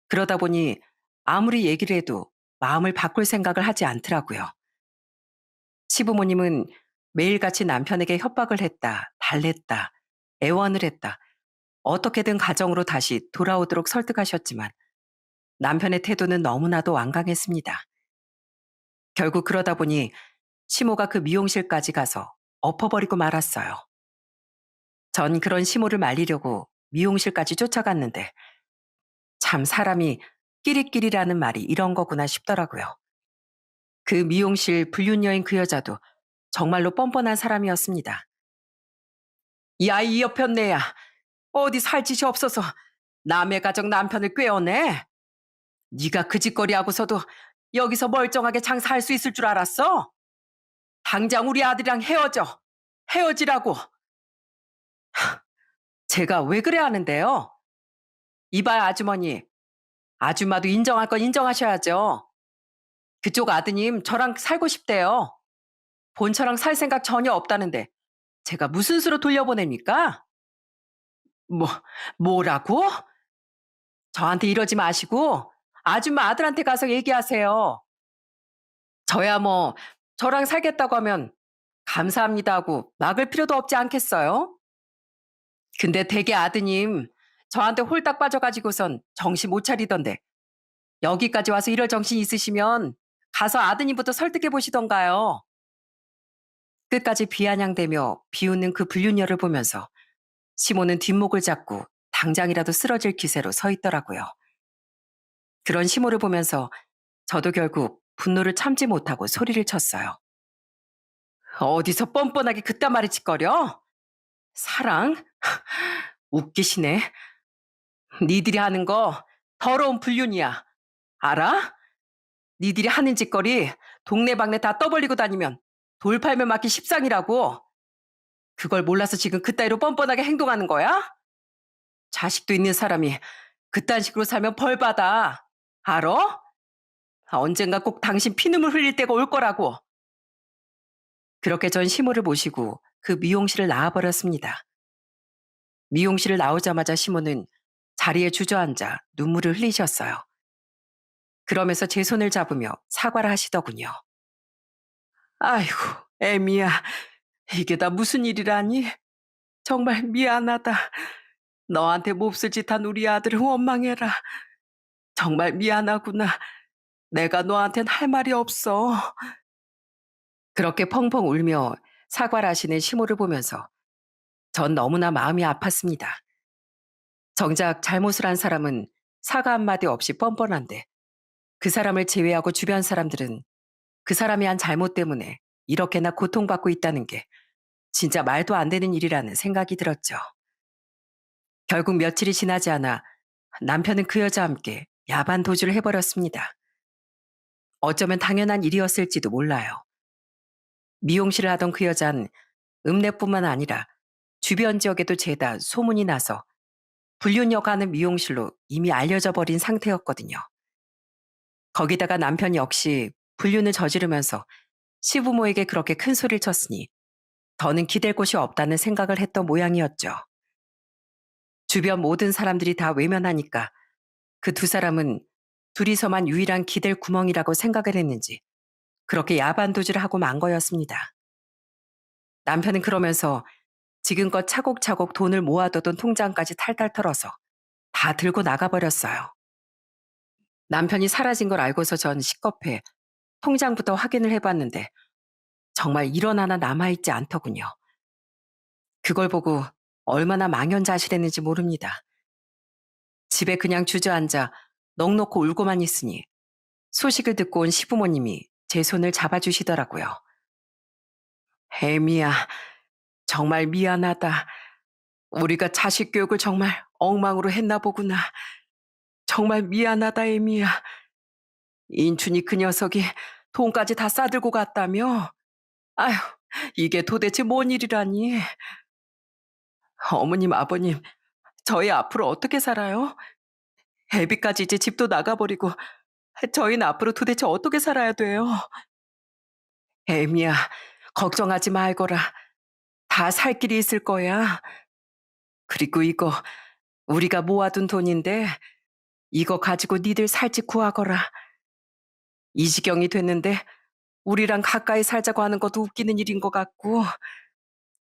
그러다 보니 아무리 얘기를 해도 마음을 바꿀 생각을 하지 않더라고요. 시부모님은 매일같이 남편에게 협박을 했다, 달랬다, 애원을 했다. 어떻게든 가정으로 다시 돌아오도록 설득하셨지만 남편의 태도는 너무나도 완강했습니다. 결국 그러다 보니 시모가 그 미용실까지 가서 엎어버리고 말았어요. 전 그런 시모를 말리려고 미용실까지 쫓아갔는데 참 사람이 끼리끼리라는 말이 이런 거구나 싶더라고요. 그 미용실 불륜 여인 그 여자도 정말로 뻔뻔한 사람이었습니다. 야, 이 여편네야. 어디 살 짓이 없어서 남의 가정 남편을 꿰어내? 네가 그 짓거리 하고서도 여기서 멀쩡하게 장사할 수 있을 줄 알았어? 당장 우리 아들이랑 헤어져. 헤어지라고. 제가 왜 그래 하는데요? 이봐요, 아주머니. 아줌마도 인정할 건 인정하셔야죠. 그쪽 아드님 저랑 살고 싶대요. 본처랑 살 생각 전혀 없다는데 제가 무슨 수로 돌려보냅니까? 뭐, 뭐라고? 저한테 이러지 마시고 아줌마 아들한테 가서 얘기하세요. 저야 뭐 저랑 살겠다고 하면 감사합니다 하고 막을 필요도 없지 않겠어요? 근데 대개 아드님 저한테 홀딱 빠져가지고선 정신 못 차리던데 여기까지 와서 이럴 정신 있으시면 가서 아드님부터 설득해 보시던가요. 끝까지 비아냥대며 비웃는 그 불륜녀를 보면서 시모는 뒷목을 잡고 당장이라도 쓰러질 기세로 서 있더라고요. 그런 시모를 보면서 저도 결국 분노를 참지 못하고 소리를 쳤어요. 어디서 뻔뻔하게 그딴 말을 짓거려? 사랑? 웃기시네. 니들이 하는 거 더러운 불륜이야. 알아? 니들이 하는 짓거리 동네방네 다 떠벌리고 다니면 돌팔매 맞기 십상이라고. 그걸 몰라서 지금 그따위로 뻔뻔하게 행동하는 거야? 자식도 있는 사람이 그딴 식으로 살면 벌 받아. 알아? 언젠가 꼭 당신 피눈물 흘릴 때가 올 거라고. 그렇게 전 시모를 모시고 그 미용실을 나와버렸습니다. 미용실을 나오자마자 시모는 자리에 주저앉아 눈물을 흘리셨어요. 그러면서 제 손을 잡으며 사과를 하시더군요. 아이고, 애미야. 이게 다 무슨 일이라니? 정말 미안하다. 너한테 몹쓸 짓 한 우리 아들을 원망해라. 정말 미안하구나. 내가 너한텐 할 말이 없어. 그렇게 펑펑 울며 사과를 하시는 시모를 보면서 전 너무나 마음이 아팠습니다. 정작 잘못을 한 사람은 사과 한마디 없이 뻔뻔한데 그 사람을 제외하고 주변 사람들은 그 사람이 한 잘못 때문에 이렇게나 고통받고 있다는 게 진짜 말도 안 되는 일이라는 생각이 들었죠. 결국 며칠이 지나지 않아 남편은 그 여자와 함께 야반 도주를 해버렸습니다. 어쩌면 당연한 일이었을지도 몰라요. 미용실을 하던 그 여잔 읍내뿐만 아니라 주변 지역에도 죄다 소문이 나서 불륜녀가 하는 미용실로 이미 알려져 버린 상태였거든요. 거기다가 남편 역시 불륜을 저지르면서 시부모에게 그렇게 큰 소리를 쳤으니 더는 기댈 곳이 없다는 생각을 했던 모양이었죠. 주변 모든 사람들이 다 외면하니까 그 두 사람은 둘이서만 유일한 기댈 구멍이라고 생각을 했는지 그렇게 야반도주를 하고 만 거였습니다. 남편은 그러면서 지금껏 차곡차곡 돈을 모아두던 통장까지 탈탈 털어서 다 들고 나가버렸어요. 남편이 사라진 걸 알고서 전 식겁해 통장부터 확인을 해봤는데 정말 1원 하나 남아있지 않더군요. 그걸 보고 얼마나 망연자실했는지 모릅니다. 집에 그냥 주저앉아 넋놓고 울고만 있으니 소식을 듣고 온 시부모님이 제 손을 잡아주시더라고요. 애미야, 정말 미안하다. 우리가 자식 교육을 정말 엉망으로 했나 보구나. 정말 미안하다, 애미야. 인춘이 그 녀석이 돈까지 다 싸들고 갔다며? 아휴, 이게 도대체 뭔 일이라니. 어머님, 아버님, 저희 앞으로 어떻게 살아요? 애비까지 이제 집도 나가버리고 저희는 앞으로 도대체 어떻게 살아야 돼요? 애미야, 걱정하지 말거라. 다 살 길이 있을 거야. 그리고 이거 우리가 모아둔 돈인데 이거 가지고 니들 살 집 구하거라. 이 지경이 됐는데 우리랑 가까이 살자고 하는 것도 웃기는 일인 것 같고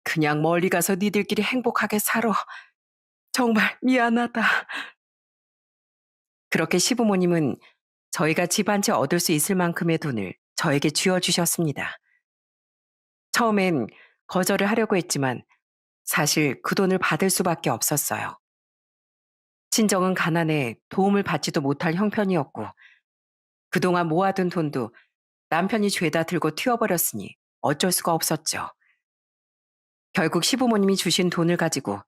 그냥 멀리 가서 니들끼리 행복하게 살아. 정말 미안하다. 그렇게 시부모님은 저희가 집 한 채 얻을 수 있을 만큼의 돈을 저에게 쥐어주셨습니다. 처음엔 거절을 하려고 했지만 사실 그 돈을 받을 수밖에 없었어요. 친정은 가난해 도움을 받지도 못할 형편이었고 그동안 모아둔 돈도 남편이 죄다 들고 튀어버렸으니 어쩔 수가 없었죠. 결국 시부모님이 주신 돈을 가지고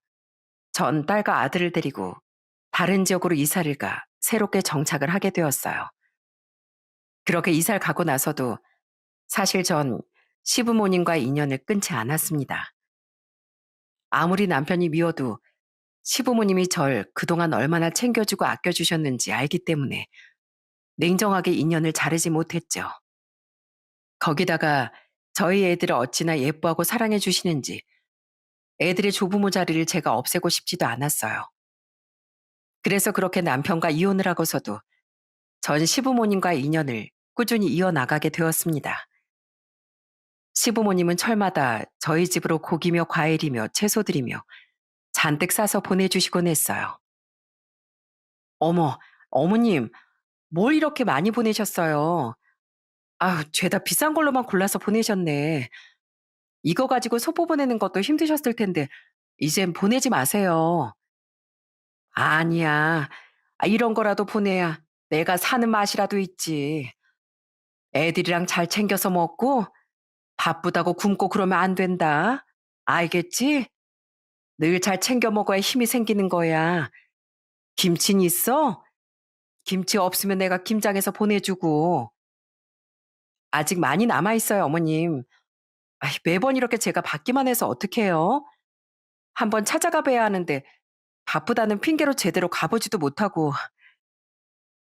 전 딸과 아들을 데리고 다른 지역으로 이사를 가 새롭게 정착을 하게 되었어요. 그렇게 이사를 가고 나서도 사실 전 시부모님과의 인연을 끊지 않았습니다. 아무리 남편이 미워도 시부모님이 절 그동안 얼마나 챙겨주고 아껴주셨는지 알기 때문에 냉정하게 인연을 자르지 못했죠. 거기다가 저희 애들을 어찌나 예뻐하고 사랑해 주시는지 애들의 조부모 자리를 제가 없애고 싶지도 않았어요. 그래서 그렇게 남편과 이혼을 하고서도 전 시부모님과의 인연을 꾸준히 이어나가게 되었습니다. 시부모님은 철마다 저희 집으로 고기며 과일이며 채소들이며 잔뜩 싸서 보내주시곤 했어요. 어머, 어머님, 뭘 이렇게 많이 보내셨어요? 아유, 죄다 비싼 걸로만 골라서 보내셨네. 이거 가지고 소포 보내는 것도 힘드셨을 텐데, 이젠 보내지 마세요. 아니야. 이런 거라도 보내야 내가 사는 맛이라도 있지. 애들이랑 잘 챙겨서 먹고 바쁘다고 굶고 그러면 안 된다. 알겠지? 늘 잘 챙겨 먹어야 힘이 생기는 거야. 김치는 있어? 김치 없으면 내가 김장해서 보내주고. 아직 많이 남아있어요, 어머님. 매번 이렇게 제가 받기만 해서 어떡해요? 한번 찾아가 봐야 하는데 바쁘다는 핑계로 제대로 가보지도 못하고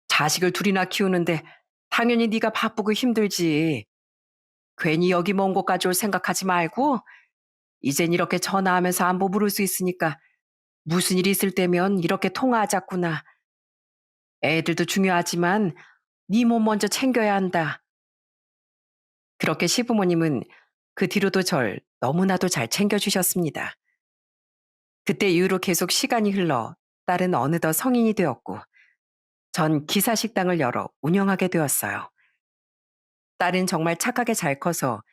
자식을 둘이나 키우는데 당연히 네가 바쁘고 힘들지. 괜히 여기 먼 곳까지 올 생각하지 말고 이젠 이렇게 전화하면서 안부 물을 수 있으니까 무슨 일 있을 때면 이렇게 통화하자꾸나. 애들도 중요하지만 네 몸 먼저 챙겨야 한다. 그렇게 시부모님은 그 뒤로도 절 너무나도 잘 챙겨주셨습니다. 그때 이후로 계속 시간이 흘러 딸은 어느덧 성인이 되었고 전 기사식당을 열어 운영하게 되었어요. 딸은 정말 착하게 잘 커서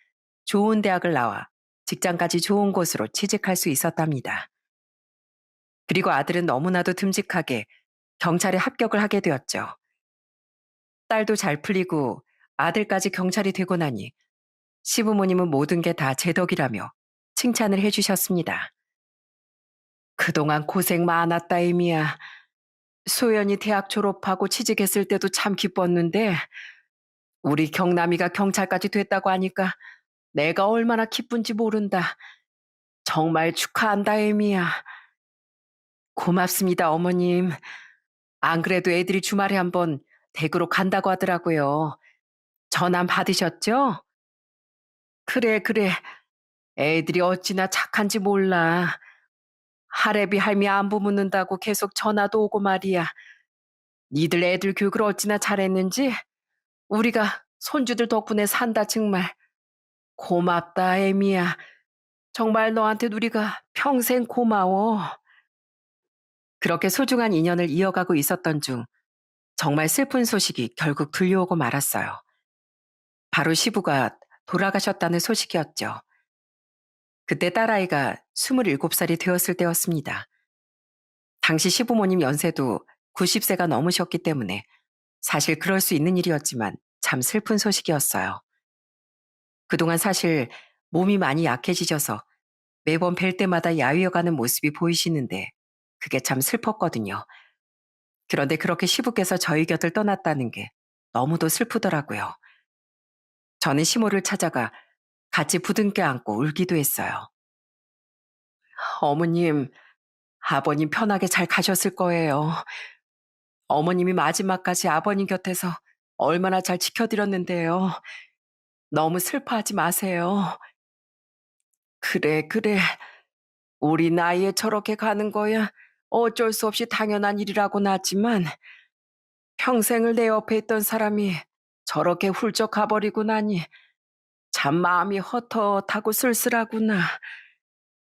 좋은 대학을 나와 직장까지 좋은 곳으로 취직할 수 있었답니다. 그리고 아들은 너무나도 듬직하게 경찰에 합격을 하게 되었죠. 딸도 잘 풀리고 아들까지 경찰이 되고 나니 시부모님은 모든 게 다 제 덕이라며 칭찬을 해주셨습니다. 그동안 고생 많았다, 에미야. 소연이 대학 졸업하고 취직했을 때도 참 기뻤는데 우리 경남이가 경찰까지 됐다고 하니까 내가 얼마나 기쁜지 모른다. 정말 축하한다, 에미야. 고맙습니다, 어머님. 안 그래도 애들이 주말에 한번 댁으로 간다고 하더라고요. 전화 받으셨죠? 그래, 그래. 애들이 어찌나 착한지 몰라. 할애비 할미 안부 묻는다고 계속 전화도 오고 말이야. 니들 애들 교육을 어찌나 잘했는지 우리가 손주들 덕분에 산다 정말. 고맙다, 애미야. 정말 너한테 우리가 평생 고마워. 그렇게 소중한 인연을 이어가고 있었던 중 정말 슬픈 소식이 결국 들려오고 말았어요. 바로 시부가 돌아가셨다는 소식이었죠. 그때 딸아이가 27살이 되었을 때였습니다. 당시 시부모님 연세도 90세가 넘으셨기 때문에 사실 그럴 수 있는 일이었지만 참 슬픈 소식이었어요. 그동안 사실 몸이 많이 약해지셔서 매번 뵐 때마다 야위어가는 모습이 보이시는데 그게 참 슬펐거든요. 그런데 그렇게 시부께서 저희 곁을 떠났다는 게 너무도 슬프더라고요. 저는 시모를 찾아가 같이 부둥켜 안고 울기도 했어요. 어머님, 아버님 편하게 잘 가셨을 거예요. 어머님이 마지막까지 아버님 곁에서 얼마나 잘 지켜드렸는데요. 너무 슬퍼하지 마세요. 그래, 그래. 우리 나이에 저렇게 가는 거야 어쩔 수 없이 당연한 일이라고는 하지만 평생을 내 옆에 있던 사람이 저렇게 훌쩍 가버리고 나니 참 마음이 헛헛하고 쓸쓸하구나.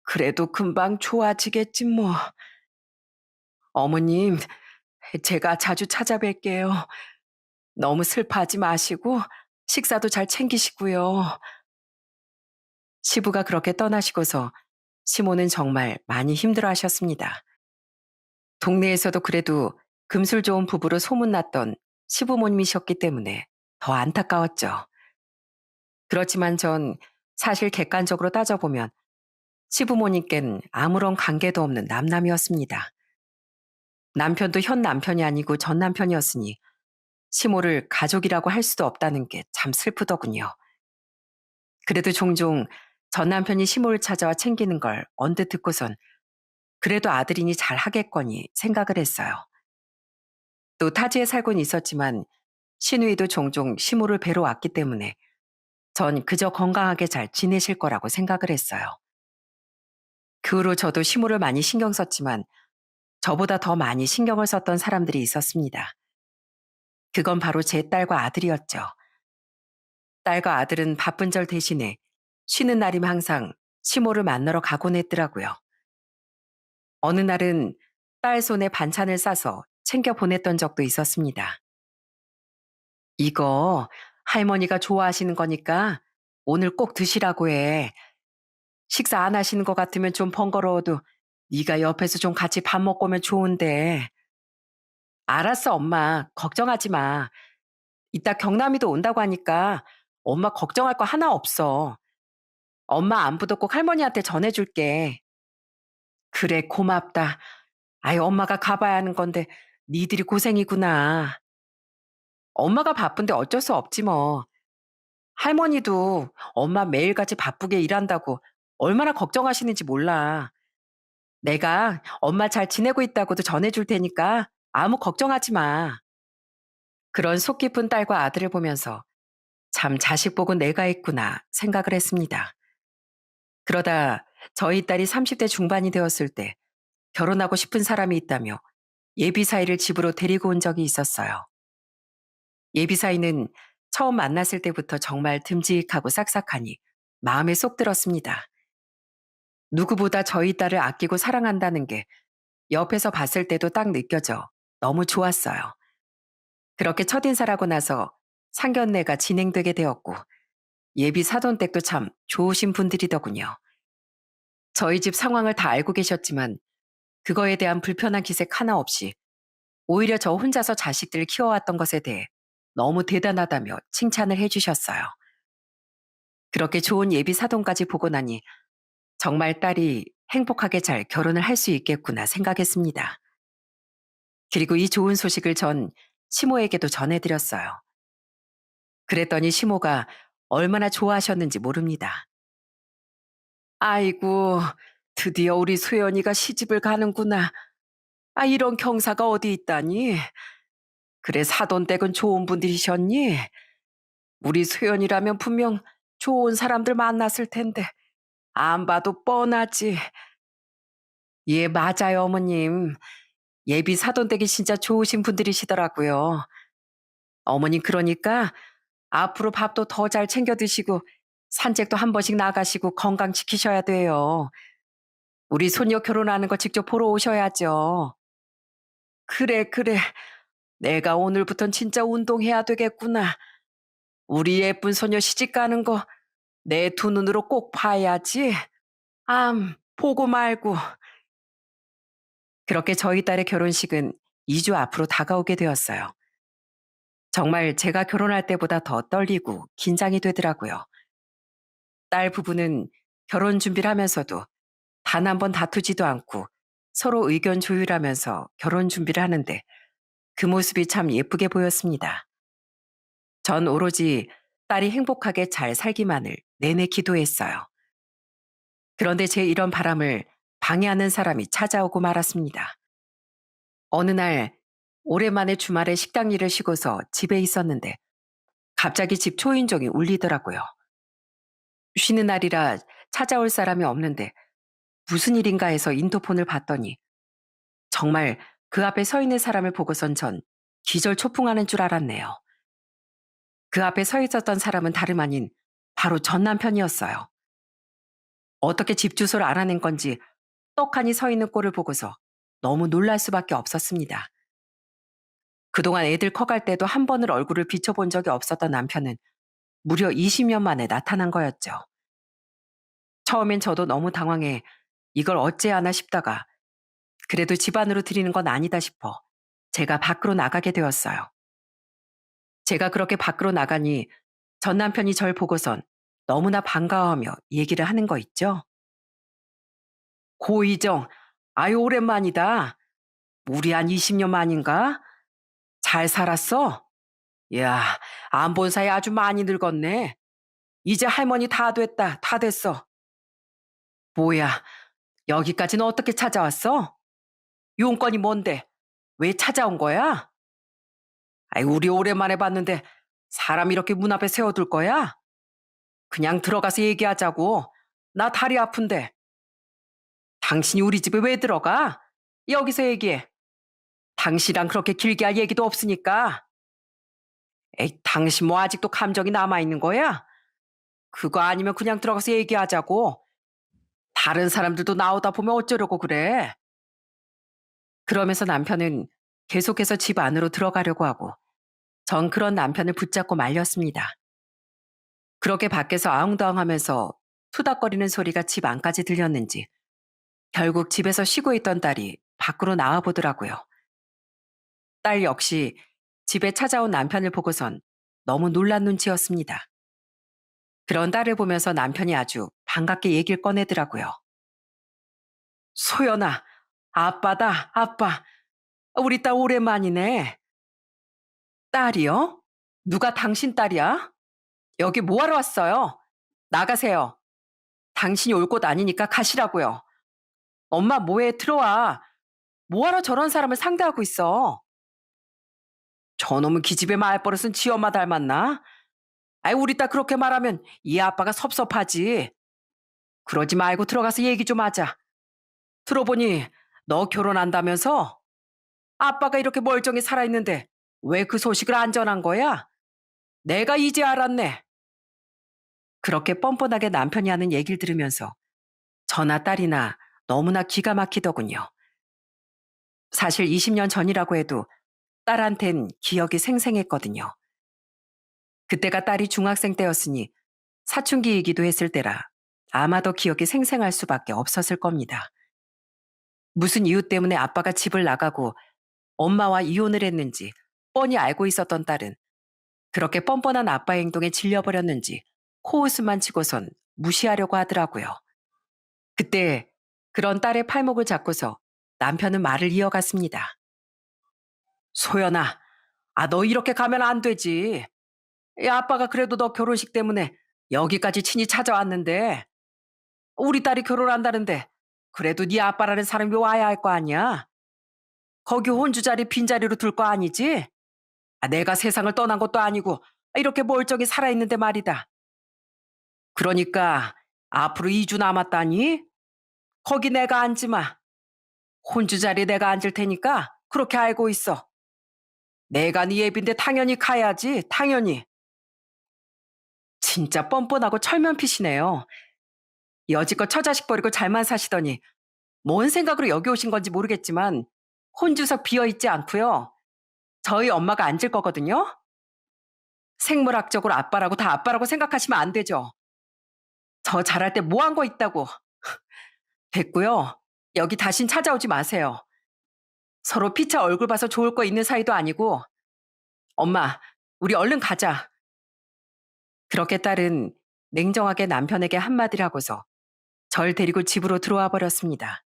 그래도 금방 좋아지겠지 뭐. 어머님, 제가 자주 찾아뵐게요. 너무 슬퍼하지 마시고 식사도 잘 챙기시고요. 시부가 그렇게 떠나시고서 시모는 정말 많이 힘들어하셨습니다. 동네에서도 그래도 금술 좋은 부부로 소문났던 시부모님이셨기 때문에 더 안타까웠죠. 그렇지만 전 사실 객관적으로 따져보면 시부모님께는 아무런 관계도 없는 남남이었습니다. 남편도 현 남편이 아니고 전 남편이었으니 시모를 가족이라고 할 수도 없다는 게 참 슬프더군요. 그래도 종종 전 남편이 시모를 찾아와 챙기는 걸 언뜻 듣고선 그래도 아들이니 잘 하겠거니 생각을 했어요. 또 타지에 살고는 있었지만 시누이도 종종 시모를 뵈러 왔기 때문에 전 그저 건강하게 잘 지내실 거라고 생각을 했어요. 그 후로 저도 시모를 많이 신경 썼지만 저보다 더 많이 신경을 썼던 사람들이 있었습니다. 그건 바로 제 딸과 아들이었죠. 딸과 아들은 바쁜 절 대신에 쉬는 날이면 항상 시모를 만나러 가곤 했더라고요. 어느 날은 딸 손에 반찬을 싸서 챙겨 보냈던 적도 있었습니다. 이거 할머니가 좋아하시는 거니까 오늘 꼭 드시라고 해. 식사 안 하시는 것 같으면 좀 번거로워도 네가 옆에서 좀 같이 밥 먹고 오면 좋은데. 알았어, 엄마. 걱정하지 마. 이따 경남이도 온다고 하니까 엄마 걱정할 거 하나 없어. 엄마 안부도 꼭 할머니한테 전해줄게. 그래, 고맙다. 아이, 엄마가 가봐야 하는 건데 니들이 고생이구나. 엄마가 바쁜데 어쩔 수 없지 뭐. 할머니도 엄마 매일같이 바쁘게 일한다고 얼마나 걱정하시는지 몰라. 내가 엄마 잘 지내고 있다고도 전해줄 테니까 아무 걱정하지 마. 그런 속 깊은 딸과 아들을 보면서 참 자식 복은 내가 있구나 생각을 했습니다. 그러다 저희 딸이 30대 중반이 되었을 때 결혼하고 싶은 사람이 있다며 예비사이를 집으로 데리고 온 적이 있었어요. 예비사이는 처음 만났을 때부터 정말 듬직하고 싹싹하니 마음에 쏙 들었습니다. 누구보다 저희 딸을 아끼고 사랑한다는 게 옆에서 봤을 때도 딱 느껴져 너무 좋았어요. 그렇게 첫인사라고 나서 상견례가 진행되게 되었고 예비 사돈댁도 참 좋으신 분들이더군요. 저희 집 상황을 다 알고 계셨지만 그거에 대한 불편한 기색 하나 없이 오히려 저 혼자서 자식들을 키워왔던 것에 대해 너무 대단하다며 칭찬을 해주셨어요. 그렇게 좋은 예비 사돈까지 보고 나니 정말 딸이 행복하게 잘 결혼을 할 수 있겠구나 생각했습니다. 그리고 이 좋은 소식을 전 시모에게도 전해드렸어요. 그랬더니 시모가 얼마나 좋아하셨는지 모릅니다. 아이고, 드디어 우리 소연이가 시집을 가는구나. 아, 이런 경사가 어디 있다니? 그래, 사돈댁은 좋은 분들이셨니? 우리 소연이라면 분명 좋은 사람들 만났을 텐데, 안 봐도 뻔하지. 예, 맞아요, 어머님. 예비 사돈댁이 진짜 좋으신 분들이시더라고요. 어머님, 그러니까 앞으로 밥도 더 잘 챙겨 드시고, 산책도 한 번씩 나가시고 건강 지키셔야 돼요. 우리 손녀 결혼하는 거 직접 보러 오셔야죠. 그래, 그래. 내가 오늘부턴 진짜 운동해야 되겠구나. 우리 예쁜 소녀 시집 가는 거 내 두 눈으로 꼭 봐야지. 보고 말고. 그렇게 저희 딸의 결혼식은 2주 앞으로 다가오게 되었어요. 정말 제가 결혼할 때보다 더 떨리고 긴장이 되더라고요. 딸 부부는 결혼 준비를 하면서도 단 한 번 다투지도 않고 서로 의견 조율하면서 결혼 준비를 하는데 그 모습이 참 예쁘게 보였습니다. 전 오로지 딸이 행복하게 잘 살기만을 내내 기도했어요. 그런데 제 이런 바람을 방해하는 사람이 찾아오고 말았습니다. 어느 날 오랜만에 주말에 식당 일을 쉬고서 집에 있었는데 갑자기 집 초인종이 울리더라고요. 쉬는 날이라 찾아올 사람이 없는데 무슨 일인가 해서 인터폰을 봤더니 정말 그 앞에 서 있는 사람을 보고선 전 기절초풍하는 줄 알았네요. 그 앞에 서 있었던 사람은 다름 아닌 바로 전 남편이었어요. 어떻게 집 주소를 알아낸 건지 떡하니 서 있는 꼴을 보고서 너무 놀랄 수밖에 없었습니다. 그동안 애들 커갈 때도 한 번을 얼굴을 비춰본 적이 없었던 남편은 무려 20년 만에 나타난 거였죠. 처음엔 저도 너무 당황해 이걸 어찌해야 하나 싶다가 그래도 집 안으로 들이는 건 아니다 싶어 제가 밖으로 나가게 되었어요. 제가 그렇게 밖으로 나가니 전 남편이 절 보고선 너무나 반가워하며 얘기를 하는 거 있죠. 고이정, 아유 오랜만이다. 우리 한 20년 만인가? 잘 살았어? 야, 안 본 사이 아주 많이 늙었네. 이제 할머니 다 됐다, 다 됐어. 뭐야, 여기까지는 어떻게 찾아왔어? 용건이 뭔데? 왜 찾아온 거야? 아이, 우리 오랜만에 봤는데 사람 이렇게 문 앞에 세워둘 거야? 그냥 들어가서 얘기하자고. 나 다리 아픈데. 당신이 우리 집에 왜 들어가? 여기서 얘기해. 당신이랑 그렇게 길게 할 얘기도 없으니까. 에이, 당신 뭐 아직도 감정이 남아있는 거야? 그거 아니면 그냥 들어가서 얘기하자고. 다른 사람들도 나오다 보면 어쩌려고 그래. 그러면서 남편은 계속해서 집 안으로 들어가려고 하고 전 그런 남편을 붙잡고 말렸습니다. 그렇게 밖에서 아웅다웅하면서 투닥거리는 소리가 집 안까지 들렸는지 결국 집에서 쉬고 있던 딸이 밖으로 나와 보더라고요. 딸 역시 집에 찾아온 남편을 보고선 너무 놀란 눈치였습니다. 그런 딸을 보면서 남편이 아주 반갑게 얘기를 꺼내더라고요. 소연아, 아빠다, 아빠. 우리 딸 오랜만이네. 딸이요? 누가 당신 딸이야? 여기 뭐하러 왔어요? 나가세요. 당신이 올 곳 아니니까 가시라고요. 엄마 뭐해 들어와. 뭐하러 저런 사람을 상대하고 있어? 저놈은 기집애 말버릇은 지 엄마 닮았나? 아이 우리 딸 그렇게 말하면 이 아빠가 섭섭하지. 그러지 말고 들어가서 얘기 좀 하자. 들어보니 너 결혼한다면서? 아빠가 이렇게 멀쩡히 살아있는데 왜 그 소식을 안 전한 거야? 내가 이제 알았네. 그렇게 뻔뻔하게 남편이 하는 얘기를 들으면서 저나 딸이나 너무나 기가 막히더군요. 사실 20년 전이라고 해도 딸한텐 기억이 생생했거든요. 그때가 딸이 중학생 때였으니 사춘기이기도 했을 때라 아마도 기억이 생생할 수밖에 없었을 겁니다. 무슨 이유 때문에 아빠가 집을 나가고 엄마와 이혼을 했는지 뻔히 알고 있었던 딸은 그렇게 뻔뻔한 아빠의 행동에 질려버렸는지 코웃음만 치고선 무시하려고 하더라고요. 그때 그런 딸의 팔목을 잡고서 남편은 말을 이어갔습니다. 소연아, 너 이렇게 가면 안 되지. 아빠가 그래도 너 결혼식 때문에 여기까지 친히 찾아왔는데 우리 딸이 결혼한다는데 그래도 네 아빠라는 사람이 와야 할 거 아니야? 거기 혼주 자리 빈자리로 둘 거 아니지? 내가 세상을 떠난 것도 아니고 이렇게 멀쩡히 살아있는데 말이다. 그러니까 앞으로 2주 남았다니? 거기 내가 앉지 마. 혼주 자리 내가 앉을 테니까 그렇게 알고 있어. 내가 네 애비인데 당연히 가야지, 당연히. 진짜 뻔뻔하고 철면피시네요. 여지껏 처자식 버리고 잘만 사시더니 뭔 생각으로 여기 오신 건지 모르겠지만 혼주석 비어있지 않고요. 저희 엄마가 앉을 거거든요. 생물학적으로 아빠라고 다 아빠라고 생각하시면 안 되죠. 저 잘할 때 뭐 한 거 있다고. 됐고요. 여기 다신 찾아오지 마세요. 서로 피차 얼굴 봐서 좋을 거 있는 사이도 아니고. 엄마, 우리 얼른 가자. 그렇게 딸은 냉정하게 남편에게 한마디를 하고서 절 데리고 집으로 들어와 버렸습니다.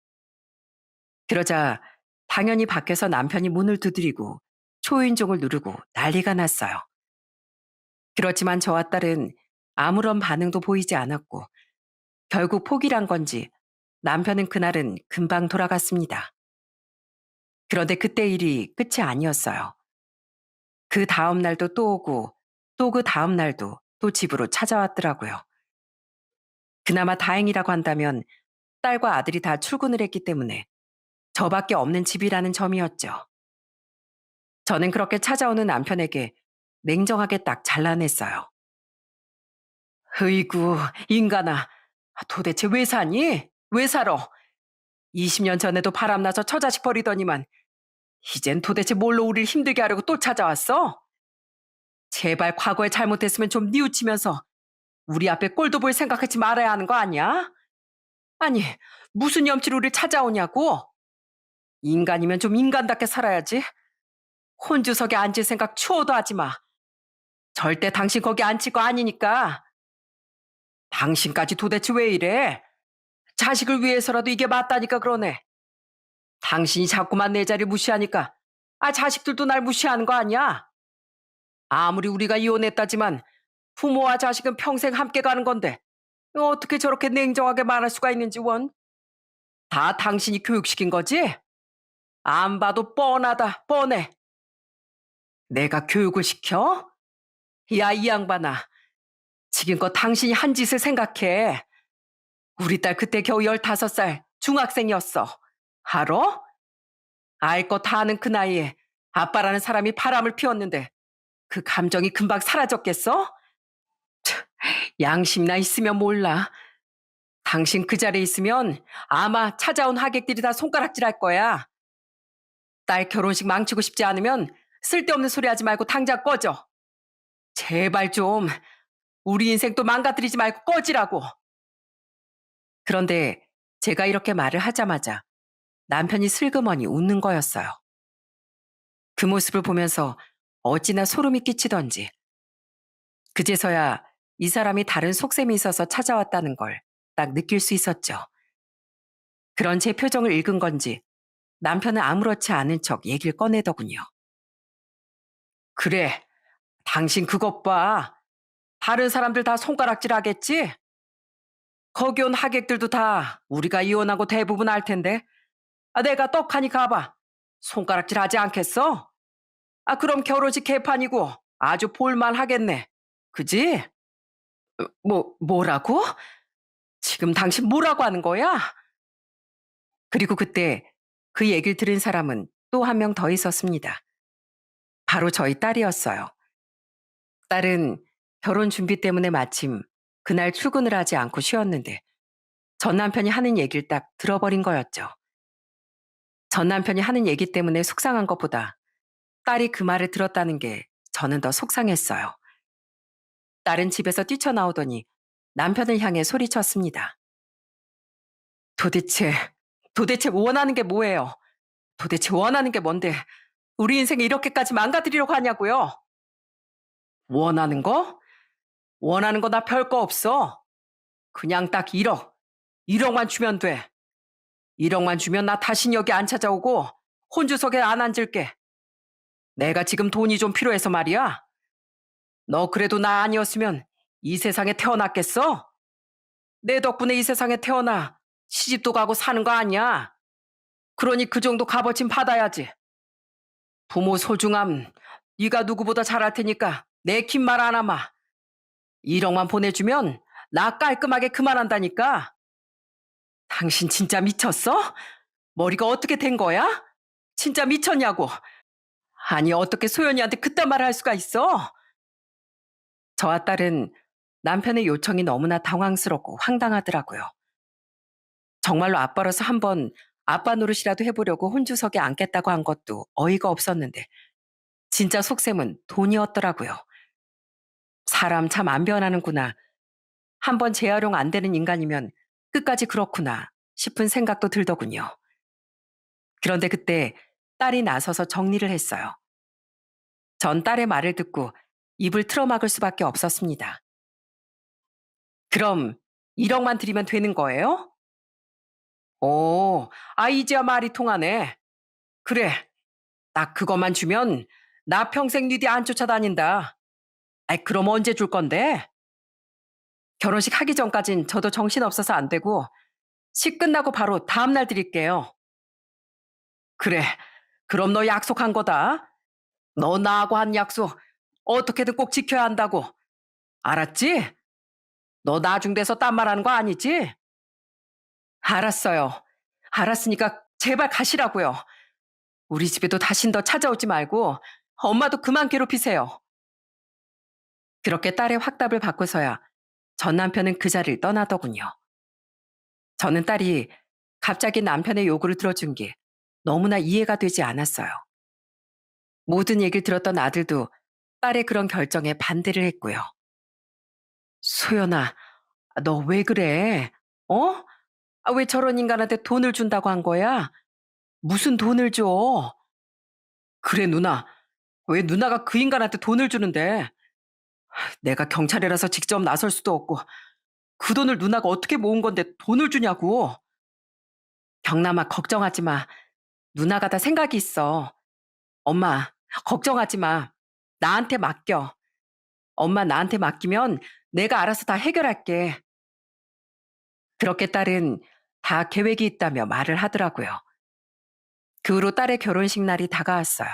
그러자 당연히 밖에서 남편이 문을 두드리고 초인종을 누르고 난리가 났어요. 그렇지만 저와 딸은 아무런 반응도 보이지 않았고 결국 포기란 건지 남편은 그날은 금방 돌아갔습니다. 그런데 그때 일이 끝이 아니었어요. 그 다음 날도 또 오고 또 그 다음 날도 또 집으로 찾아왔더라고요. 그나마 다행이라고 한다면 딸과 아들이 다 출근을 했기 때문에 저밖에 없는 집이라는 점이었죠. 저는 그렇게 찾아오는 남편에게 냉정하게 딱 잘라냈어요. 으이구, 인간아. 도대체 왜 사니? 왜 살아? 20년 전에도 바람나서 처자식 버리더니만 이젠 도대체 뭘로 우리를 힘들게 하려고 또 찾아왔어? 제발 과거에 잘못했으면 좀 뉘우치면서 우리 앞에 꼴도 볼 생각하지 말아야 하는 거 아니야? 아니, 무슨 염치로 우리를 찾아오냐고? 인간이면 좀 인간답게 살아야지. 혼주석에 앉을 생각 추워도 하지 마. 절대 당신 거기 앉힐 거 아니니까. 당신까지 도대체 왜 이래? 자식을 위해서라도 이게 맞다니까 그러네. 당신이 자꾸만 내 자리 무시하니까 자식들도 날 무시하는 거 아니야? 아무리 우리가 이혼했다지만 부모와 자식은 평생 함께 가는 건데 어떻게 저렇게 냉정하게 말할 수가 있는지 원. 다 당신이 교육시킨 거지? 안 봐도 뻔하다, 뻔해. 내가 교육을 시켜? 야, 이 양반아. 지금껏 당신이 한 짓을 생각해. 우리 딸 그때 겨우 15살 중학생이었어. 알아? 알 거 다 아는 그 나이에 아빠라는 사람이 바람을 피웠는데 그 감정이 금방 사라졌겠어? 양심이나 있으면 몰라. 당신 그 자리에 있으면 아마 찾아온 하객들이 다 손가락질할 거야. 딸 결혼식 망치고 싶지 않으면 쓸데없는 소리 하지 말고 당장 꺼져. 제발 좀 우리 인생 또 망가뜨리지 말고 꺼지라고. 그런데 제가 이렇게 말을 하자마자 남편이 슬그머니 웃는 거였어요. 그 모습을 보면서 어찌나 소름이 끼치던지 그제서야 이 사람이 다른 속셈이 있어서 찾아왔다는 걸 딱 느낄 수 있었죠. 그런 제 표정을 읽은 건지 남편은 아무렇지 않은 척 얘기를 꺼내더군요. 그래, 당신 그것 봐. 다른 사람들 다 손가락질 하겠지? 거기 온 하객들도 다 우리가 이혼하고 대부분 알 텐데. 내가 떡하니 가봐. 손가락질 하지 않겠어? 그럼 결혼식 개판이고 아주 볼만하겠네. 그지? 뭐라고? 지금 당신 뭐라고 하는 거야? 그리고 그때 그 얘기를 들은 사람은 또 한 명 더 있었습니다. 바로 저희 딸이었어요. 딸은 결혼 준비 때문에 마침 그날 출근을 하지 않고 쉬었는데 전 남편이 하는 얘기를 딱 들어버린 거였죠. 전 남편이 하는 얘기 때문에 속상한 것보다 딸이 그 말을 들었다는 게 저는 더 속상했어요. 딸은 집에서 뛰쳐나오더니 남편을 향해 소리쳤습니다. 도대체, 도대체 원하는 게 뭐예요? 도대체 원하는 게 뭔데 우리 인생을 이렇게까지 망가뜨리려고 하냐고요? 원하는 거? 원하는 거 나 별거 없어. 그냥 딱 1억. 1억만 주면 돼. 1억만 주면 나 다신 여기 안 찾아오고 혼주석에 안 앉을게. 내가 지금 돈이 좀 필요해서 말이야. 너 그래도 나 아니었으면 이 세상에 태어났겠어? 내 덕분에 이 세상에 태어나 시집도 가고 사는 거 아니야. 그러니 그 정도 값어치 받아야지. 부모 소중함 네가 누구보다 잘할 테니까 내 긴 말 안 하마. 1억만 보내주면 나 깔끔하게 그만한다니까. 당신 진짜 미쳤어? 머리가 어떻게 된 거야? 진짜 미쳤냐고. 아니 어떻게 소연이한테 그딴 말을 할 수가 있어? 저와 딸은 남편의 요청이 너무나 당황스럽고 황당하더라고요. 정말로 아빠로서 한번 아빠 노릇이라도 해보려고 혼주석에 앉겠다고 한 것도 어이가 없었는데 진짜 속셈은 돈이었더라고요. 사람 참 안 변하는구나. 한번 재활용 안 되는 인간이면 끝까지 그렇구나 싶은 생각도 들더군요. 그런데 그때 딸이 나서서 정리를 했어요. 전 딸의 말을 듣고 입을 틀어막을 수밖에 없었습니다. 그럼 1억만 드리면 되는 거예요? 오, 이제야 말이 통하네. 그래, 딱 그것만 주면 나 평생 니디 안 쫓아다닌다. 그럼 언제 줄 건데? 결혼식 하기 전까진 저도 정신없어서 안 되고 식 끝나고 바로 다음날 드릴게요. 그래, 그럼 너 약속한 거다. 너 나하고 한 약속 어떻게든 꼭 지켜야 한다고. 알았지? 너 나중돼서 딴 말하는 거 아니지? 알았어요. 알았으니까 제발 가시라고요. 우리 집에도 다신 더 찾아오지 말고 엄마도 그만 괴롭히세요. 그렇게 딸의 확답을 받고서야 전 남편은 그 자리를 떠나더군요. 저는 딸이 갑자기 남편의 요구를 들어준 게 너무나 이해가 되지 않았어요. 모든 얘기를 들었던 아들도 딸의 그런 결정에 반대를 했고요. 소연아, 너 왜 그래? 어? 왜 저런 인간한테 돈을 준다고 한 거야? 무슨 돈을 줘? 그래, 누나. 왜 누나가 그 인간한테 돈을 주는데? 내가 경찰이라서 직접 나설 수도 없고, 그 돈을 누나가 어떻게 모은 건데 돈을 주냐고. 경남아, 걱정하지 마. 누나가 다 생각이 있어. 엄마, 걱정하지 마. 나한테 맡겨. 엄마 나한테 맡기면 내가 알아서 다 해결할게. 그렇게 딸은 다 계획이 있다며 말을 하더라고요. 그 후로 딸의 결혼식 날이 다가왔어요.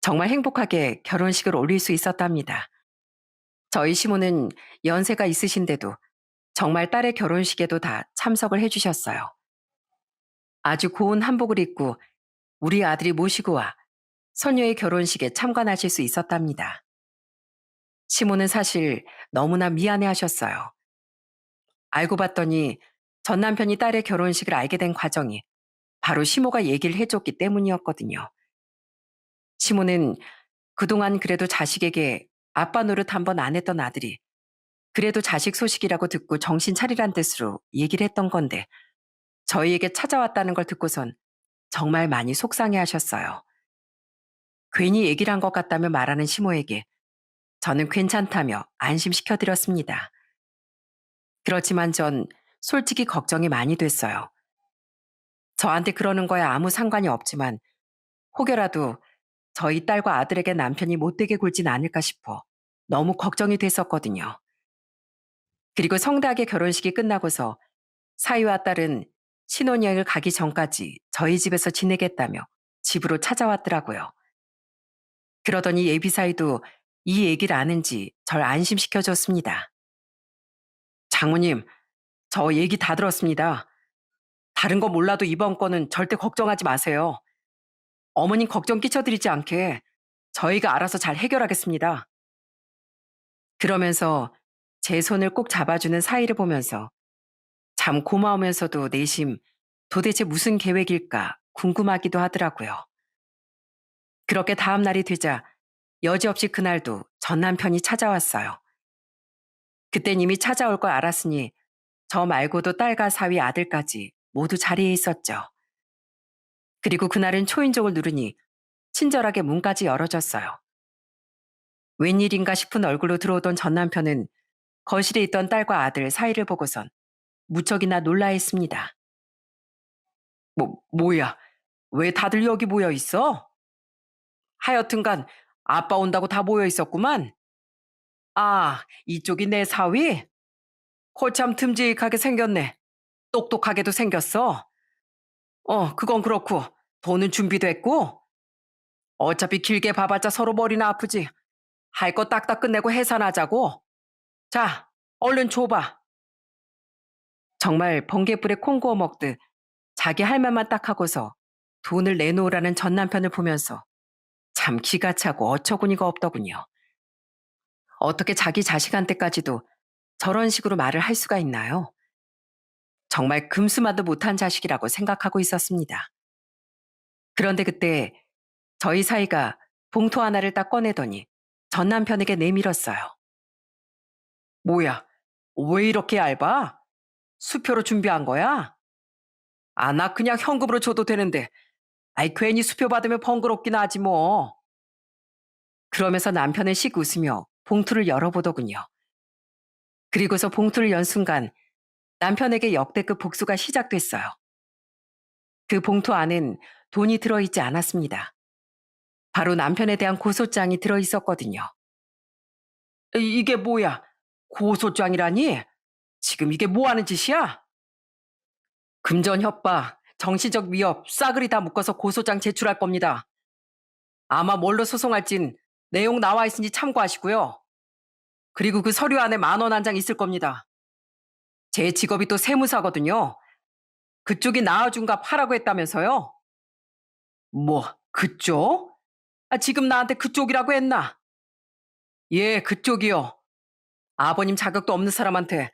정말 행복하게 결혼식을 올릴 수 있었답니다. 저희 시모는 연세가 있으신데도 정말 딸의 결혼식에도 다 참석을 해주셨어요. 아주 고운 한복을 입고 우리 아들이 모시고 와 손녀의 결혼식에 참관하실 수 있었답니다. 시모는 사실 너무나 미안해 하셨어요. 알고 봤더니 전 남편이 딸의 결혼식을 알게 된 과정이 바로 시모가 얘기를 해줬기 때문이었거든요. 시모는 그동안 그래도 자식에게 아빠 노릇 한 번 안 했던 아들이 그래도 자식 소식이라고 듣고 정신 차리란 뜻으로 얘기를 했던 건데 저희에게 찾아왔다는 걸 듣고선 정말 많이 속상해 하셨어요. 괜히 얘기를 한 것 같다며 말하는 시모에게 저는 괜찮다며 안심시켜 드렸습니다. 그렇지만 전 솔직히 걱정이 많이 됐어요. 저한테 그러는 거야 아무 상관이 없지만 혹여라도 저희 딸과 아들에게 남편이 못되게 굴진 않을까 싶어 너무 걱정이 됐었거든요. 그리고 성대하게 결혼식이 끝나고서 사위와 딸은 신혼여행을 가기 전까지 저희 집에서 지내겠다며 집으로 찾아왔더라고요. 그러더니 예비사위도 이 얘기를 아는지 절 안심시켜줬습니다. 장모님, 저 얘기 다 들었습니다. 다른 거 몰라도 이번 건은 절대 걱정하지 마세요. 어머님 걱정 끼쳐드리지 않게 저희가 알아서 잘 해결하겠습니다. 그러면서 제 손을 꼭 잡아주는 사위를 보면서 참 고마우면서도 내심 도대체 무슨 계획일까 궁금하기도 하더라고요. 그렇게 다음 날이 되자 여지없이 그날도 전 남편이 찾아왔어요. 그땐 이미 찾아올 걸 알았으니 저 말고도 딸과 사위 아들까지 모두 자리에 있었죠. 그리고 그날은 초인종을 누르니 친절하게 문까지 열어줬어요. 웬일인가 싶은 얼굴로 들어오던 전 남편은 거실에 있던 딸과 아들 사이를 보고선 무척이나 놀라했습니다. 뭐야? 왜 다들 여기 모여 있어? 하여튼간 아빠 온다고 다 모여 있었구만. 아, 이쪽이 내 사위? 거참 듬직하게 생겼네. 똑똑하게도 생겼어. 그건 그렇고 돈은 준비됐고 어차피 길게 봐봤자 서로 머리나 아프지. 할 거 딱딱 끝내고 해산하자고. 자, 얼른 줘봐. 정말 번개불에 콩 구워 먹듯 자기 할 말만 딱 하고서 돈을 내놓으라는 전 남편을 보면서 참 기가 차고 어처구니가 없더군요. 어떻게 자기 자식한테까지도 저런 식으로 말을 할 수가 있나요? 정말 금수만도 못한 자식이라고 생각하고 있었습니다. 그런데 그때 저희 사이가 봉투 하나를 딱 꺼내더니 전 남편에게 내밀었어요. 뭐야, 왜 이렇게 얇아? 수표로 준비한 거야? 아, 나 그냥 현금으로 줘도 되는데, 아이, 괜히 수표 받으면 번거롭긴 하지 뭐. 그러면서 남편은 씩 웃으며 봉투를 열어보더군요. 그리고서 봉투를 연 순간 남편에게 역대급 복수가 시작됐어요. 그 봉투 안엔 돈이 들어있지 않았습니다. 바로 남편에 대한 고소장이 들어있었거든요. 이게 뭐야? 고소장이라니? 지금 이게 뭐 하는 짓이야? 금전 협박, 정신적 위협, 싸그리 다 묶어서 고소장 제출할 겁니다. 아마 뭘로 소송할진 내용 나와 있으니 참고하시고요. 그리고 그 서류 안에 10,000원 한 장 있을 겁니다. 제 직업이 또 세무사거든요. 그쪽이 나와준 값 하라고 했다면서요? 뭐, 그쪽? 아, 지금 나한테 그쪽이라고 했나? 예, 그쪽이요. 아버님 자격도 없는 사람한테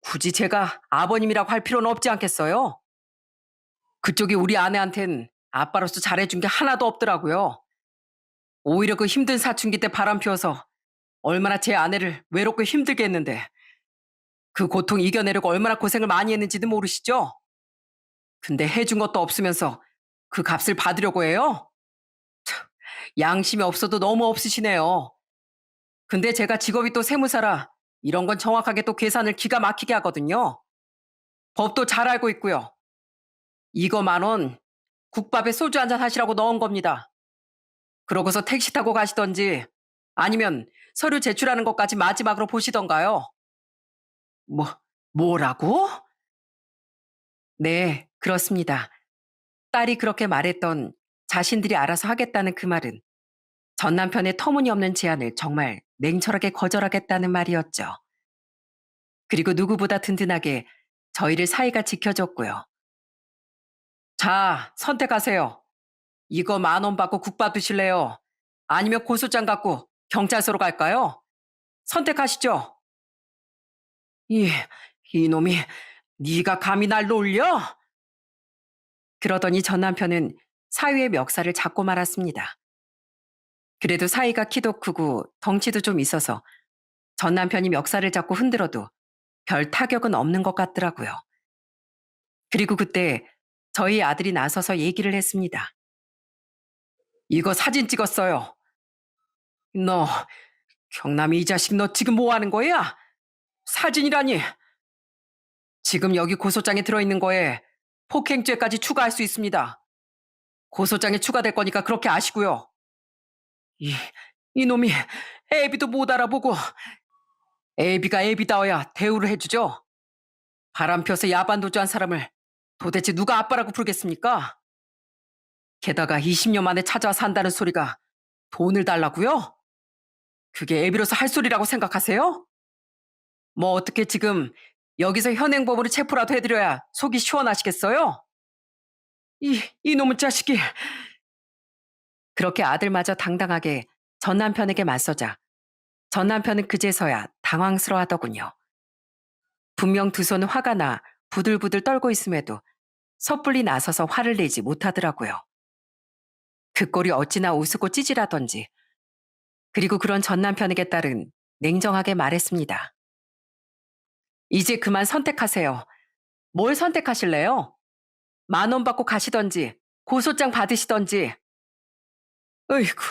굳이 제가 아버님이라고 할 필요는 없지 않겠어요? 그쪽이 우리 아내한텐 아빠로서 잘해준 게 하나도 없더라고요. 오히려 그 힘든 사춘기 때 바람 피워서 얼마나 제 아내를 외롭고 힘들게 했는데 그 고통 이겨내려고 얼마나 고생을 많이 했는지도 모르시죠? 근데 해준 것도 없으면서 그 값을 받으려고 해요? 양심이 없어도 너무 없으시네요. 근데 제가 직업이 또 세무사라 이런 건 정확하게 또 계산을 기가 막히게 하거든요. 법도 잘 알고 있고요. 이거 10,000원 국밥에 소주 한잔 하시라고 넣은 겁니다. 그러고서 택시 타고 가시던지 아니면 서류 제출하는 것까지 마지막으로 보시던가요. 뭐, 뭐라고? 네, 그렇습니다. 딸이 그렇게 말했던 자신들이 알아서 하겠다는 그 말은 전 남편의 터무니없는 제안을 정말 냉철하게 거절하겠다는 말이었죠. 그리고 누구보다 든든하게 저희를 사이가 지켜줬고요. 자, 선택하세요. 이거 10,000원 받고 국밥 드실래요? 아니면 고소장 갖고 경찰서로 갈까요? 선택하시죠. 이, 이놈이 네가 감히 날 놀려? 그러더니 전 남편은 사위의 멱살을 잡고 말았습니다. 그래도 사위가 키도 크고 덩치도 좀 있어서 전 남편이 멱살을 잡고 흔들어도 별 타격은 없는 것 같더라고요. 그리고 그때 저희 아들이 나서서 얘기를 했습니다. 이거 사진 찍었어요. 너, 경남이 이 자식 너 지금 뭐 하는 거야? 사진이라니. 지금 여기 고소장에 들어있는 거에 폭행죄까지 추가할 수 있습니다. 고소장에 추가될 거니까 그렇게 아시고요. 이, 이놈이 애비도 못 알아보고 애비가 애비다워야 대우를 해주죠. 바람 펴서 야반 도주한 사람을 도대체 누가 아빠라고 부르겠습니까? 게다가 20년 만에 찾아와 산다는 소리가 돈을 달라고요? 그게 애비로서 할 소리라고 생각하세요? 뭐 어떻게 지금 여기서 현행범으로 체포라도 해드려야 속이 시원하시겠어요? 이놈의 자식이. 그렇게 아들마저 당당하게 전 남편에게 맞서자 전 남편은 그제서야 당황스러워하더군요. 분명 두 손은 화가 나 부들부들 떨고 있음에도 섣불리 나서서 화를 내지 못하더라고요. 그 꼴이 어찌나 우스고 찌질하던지. 그리고 그런 전 남편에게 딸은 냉정하게 말했습니다. 이제 그만 선택하세요. 뭘 선택하실래요? 10,000원 받고 가시던지 고소장 받으시던지. 어이구,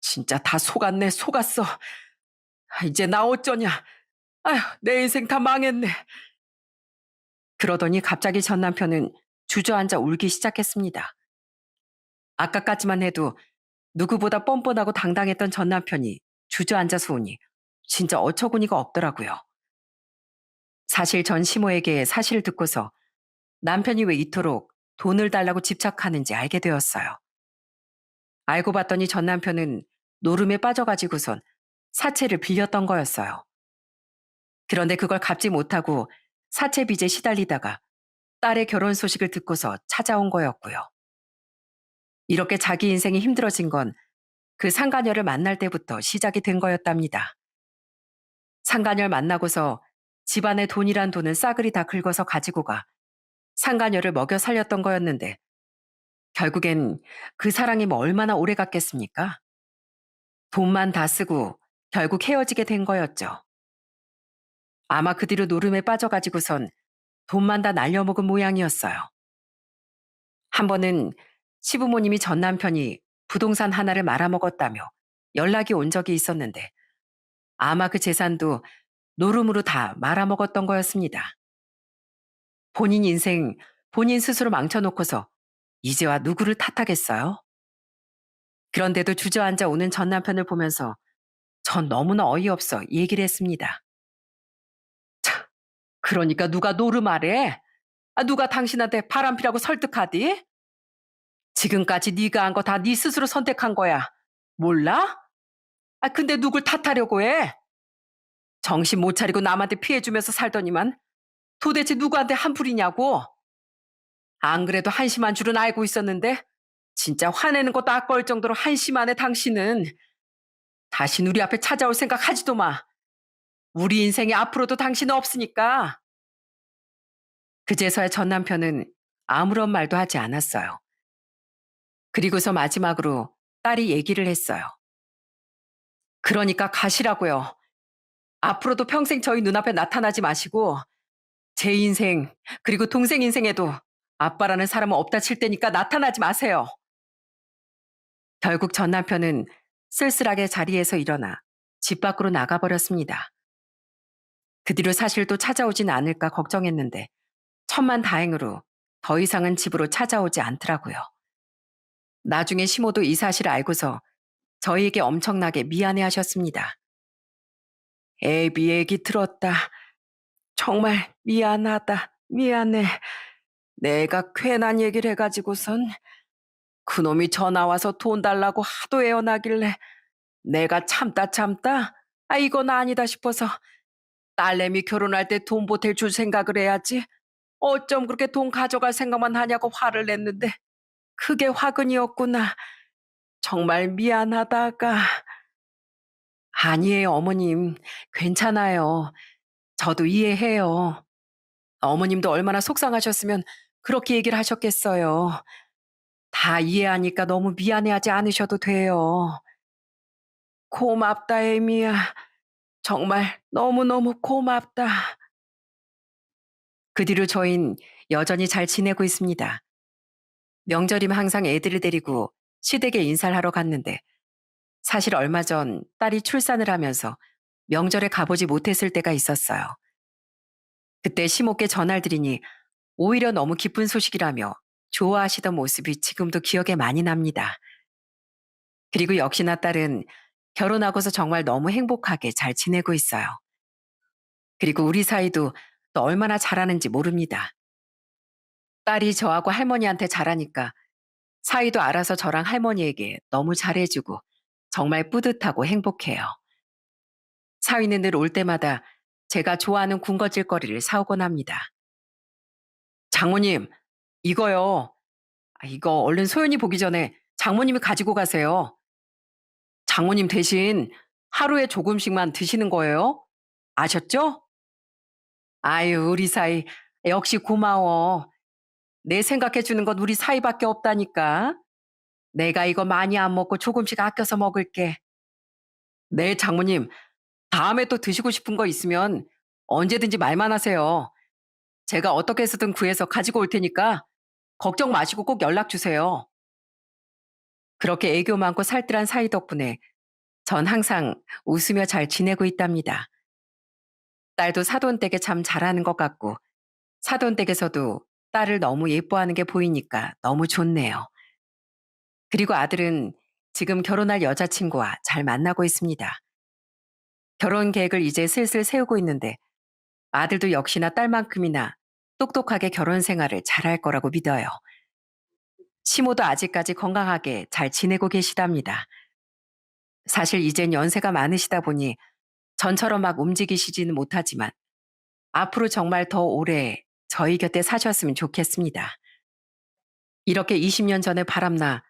진짜 다 속았네, 속았어. 이제 나 어쩌냐. 아휴, 내 인생 다 망했네. 그러더니 갑자기 전 남편은 주저앉아 울기 시작했습니다. 아까까지만 해도 누구보다 뻔뻔하고 당당했던 전 남편이 주저앉아서 우니 진짜 어처구니가 없더라고요. 사실 전 시모에게 사실을 듣고서 남편이 왜 이토록 돈을 달라고 집착하는지 알게 되었어요. 알고 봤더니 전 남편은 노름에 빠져가지고선 사채를 빌렸던 거였어요. 그런데 그걸 갚지 못하고 사채 빚에 시달리다가 딸의 결혼 소식을 듣고서 찾아온 거였고요. 이렇게 자기 인생이 힘들어진 건 그 상간녀를 만날 때부터 시작이 된 거였답니다. 상간녀를 만나고서 집안의 돈이란 돈은 싸그리 다 긁어서 가지고 가 상간녀를 먹여 살렸던 거였는데 결국엔 그 사랑이 뭐 얼마나 오래 갔겠습니까? 돈만 다 쓰고 결국 헤어지게 된 거였죠. 아마 그 뒤로 노름에 빠져가지고선 돈만 다 날려먹은 모양이었어요. 한 번은 시부모님이 전 남편이 부동산 하나를 말아먹었다며 연락이 온 적이 있었는데 아마 그 재산도 노름으로 다 말아먹었던 거였습니다. 본인 인생 본인 스스로 망쳐놓고서 이제와 누구를 탓하겠어요? 그런데도 주저앉아 오는 전 남편을 보면서 전 너무나 어이없어 얘기를 했습니다. 참, 그러니까 누가 노름하래? 누가 당신한테 바람피라고 설득하디? 지금까지 네가 한 거 다 네 스스로 선택한 거야. 몰라? 근데 누굴 탓하려고 해? 정신 못 차리고 남한테 피해주면서 살더니만 도대체 누구한테 한풀이냐고? 안 그래도 한심한 줄은 알고 있었는데 진짜 화내는 것도 아까울 정도로 한심하네 당신은. 다시 우리 앞에 찾아올 생각 하지도 마. 우리 인생에 앞으로도 당신은 없으니까. 그제서야 전 남편은 아무런 말도 하지 않았어요. 그리고서 마지막으로 딸이 얘기를 했어요. 그러니까 가시라고요. 앞으로도 평생 저희 눈앞에 나타나지 마시고 제 인생 그리고 동생 인생에도 아빠라는 사람은 없다 칠 테니까 나타나지 마세요. 결국 전 남편은 쓸쓸하게 자리에서 일어나 집 밖으로 나가버렸습니다. 그 뒤로 사실 또 찾아오진 않을까 걱정했는데 천만다행으로 더 이상은 집으로 찾아오지 않더라고요. 나중에 시모도 이 사실을 알고서 저희에게 엄청나게 미안해하셨습니다. 애비 얘기 들었다. 정말 미안하다. 미안해. 내가 괜한 얘기를 해가지고선 그놈이 전화 와서 돈 달라고 하도 애원하길래 내가 참다 이건 아니다 싶어서 딸내미 결혼할 때 돈 보탤 줄 생각을 해야지. 어쩜 그렇게 돈 가져갈 생각만 하냐고 화를 냈는데 그게 화근이었구나. 정말 미안하다가. 아니에요, 어머님. 괜찮아요. 저도 이해해요. 어머님도 얼마나 속상하셨으면 그렇게 얘기를 하셨겠어요. 다 이해하니까 너무 미안해하지 않으셔도 돼요. 고맙다, 에미야. 정말 너무너무 고맙다. 그 뒤로 저흰 여전히 잘 지내고 있습니다. 명절이면 항상 애들을 데리고 시댁에 인사를 하러 갔는데 사실 얼마 전 딸이 출산을 하면서 명절에 가보지 못했을 때가 있었어요. 그때 시모께 전화를 드리니 오히려 너무 기쁜 소식이라며 좋아하시던 모습이 지금도 기억에 많이 납니다. 그리고 역시나 딸은 결혼하고서 정말 너무 행복하게 잘 지내고 있어요. 그리고 우리 사이도 또 얼마나 잘하는지 모릅니다. 딸이 저하고 할머니한테 잘하니까 사이도 알아서 저랑 할머니에게 너무 잘해주고 정말 뿌듯하고 행복해요. 사위는 늘 올 때마다 제가 좋아하는 군것질거리를 사오곤 합니다. 장모님, 이거요. 이거 얼른 소연이 보기 전에 장모님이 가지고 가세요. 장모님 대신 하루에 조금씩만 드시는 거예요. 아셨죠? 아유, 우리 사이 역시 고마워. 내 생각해 주는 건 우리 사이밖에 없다니까. 내가 이거 많이 안 먹고 조금씩 아껴서 먹을게. 네, 장모님. 다음에 또 드시고 싶은 거 있으면 언제든지 말만 하세요. 제가 어떻게 해서든 구해서 가지고 올 테니까 걱정 마시고 꼭 연락 주세요. 그렇게 애교 많고 살뜰한 사이 덕분에 전 항상 웃으며 잘 지내고 있답니다. 딸도 사돈댁에 참 잘하는 것 같고 사돈댁에서도 딸을 너무 예뻐하는 게 보이니까 너무 좋네요. 그리고 아들은 지금 결혼할 여자친구와 잘 만나고 있습니다. 결혼 계획을 이제 슬슬 세우고 있는데 아들도 역시나 딸만큼이나 똑똑하게 결혼 생활을 잘할 거라고 믿어요. 시모도 아직까지 건강하게 잘 지내고 계시답니다. 사실 이젠 연세가 많으시다 보니 전처럼 막 움직이시지는 못하지만 앞으로 정말 더 오래 저희 곁에 사셨으면 좋겠습니다. 이렇게 20년 전에 바람나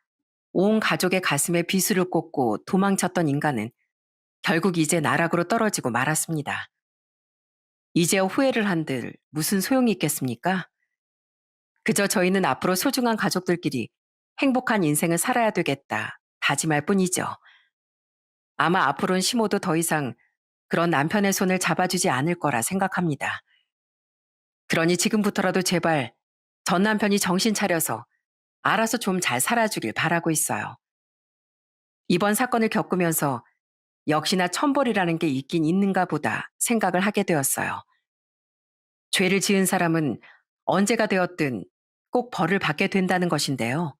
온 가족의 가슴에 비수를 꽂고 도망쳤던 인간은 결국 이제 나락으로 떨어지고 말았습니다. 이제야 후회를 한들 무슨 소용이 있겠습니까? 그저 저희는 앞으로 소중한 가족들끼리 행복한 인생을 살아야 되겠다 다짐할 뿐이죠. 아마 앞으로는 시모도 더 이상 그런 남편의 손을 잡아주지 않을 거라 생각합니다. 그러니 지금부터라도 제발 전 남편이 정신 차려서 알아서 좀 잘 살아주길 바라고 있어요. 이번 사건을 겪으면서 역시나 천벌이라는 게 있긴 있는가 보다 생각을 하게 되었어요. 죄를 지은 사람은 언제가 되었든 꼭 벌을 받게 된다는 것인데요.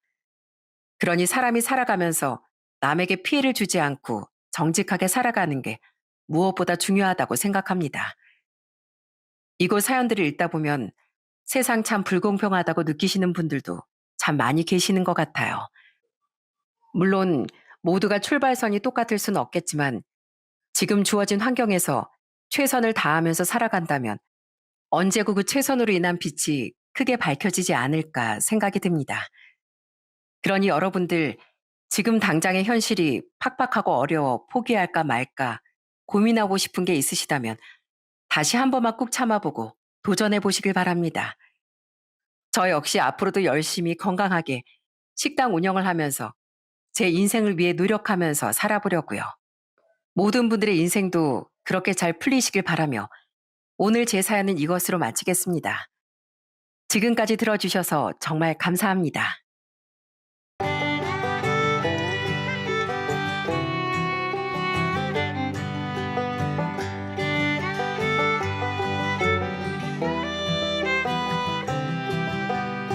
그러니 사람이 살아가면서 남에게 피해를 주지 않고 정직하게 살아가는 게 무엇보다 중요하다고 생각합니다. 이곳 사연들을 읽다 보면 세상 참 불공평하다고 느끼시는 분들도 참 많이 계시는 것 같아요. 물론 모두가 출발선이 똑같을 수는 없겠지만 지금 주어진 환경에서 최선을 다하면서 살아간다면 언제고 그 최선으로 인한 빛이 크게 밝혀지지 않을까 생각이 듭니다. 그러니 여러분들 지금 당장의 현실이 팍팍하고 어려워 포기할까 말까 고민하고 싶은 게 있으시다면 다시 한 번만 꾹 참아보고 도전해 보시길 바랍니다. 저 역시 앞으로도 열심히 건강하게 식당 운영을 하면서 제 인생을 위해 노력하면서 살아보려고요. 모든 분들의 인생도 그렇게 잘 풀리시길 바라며 오늘 제 사연은 이것으로 마치겠습니다. 지금까지 들어주셔서 정말 감사합니다.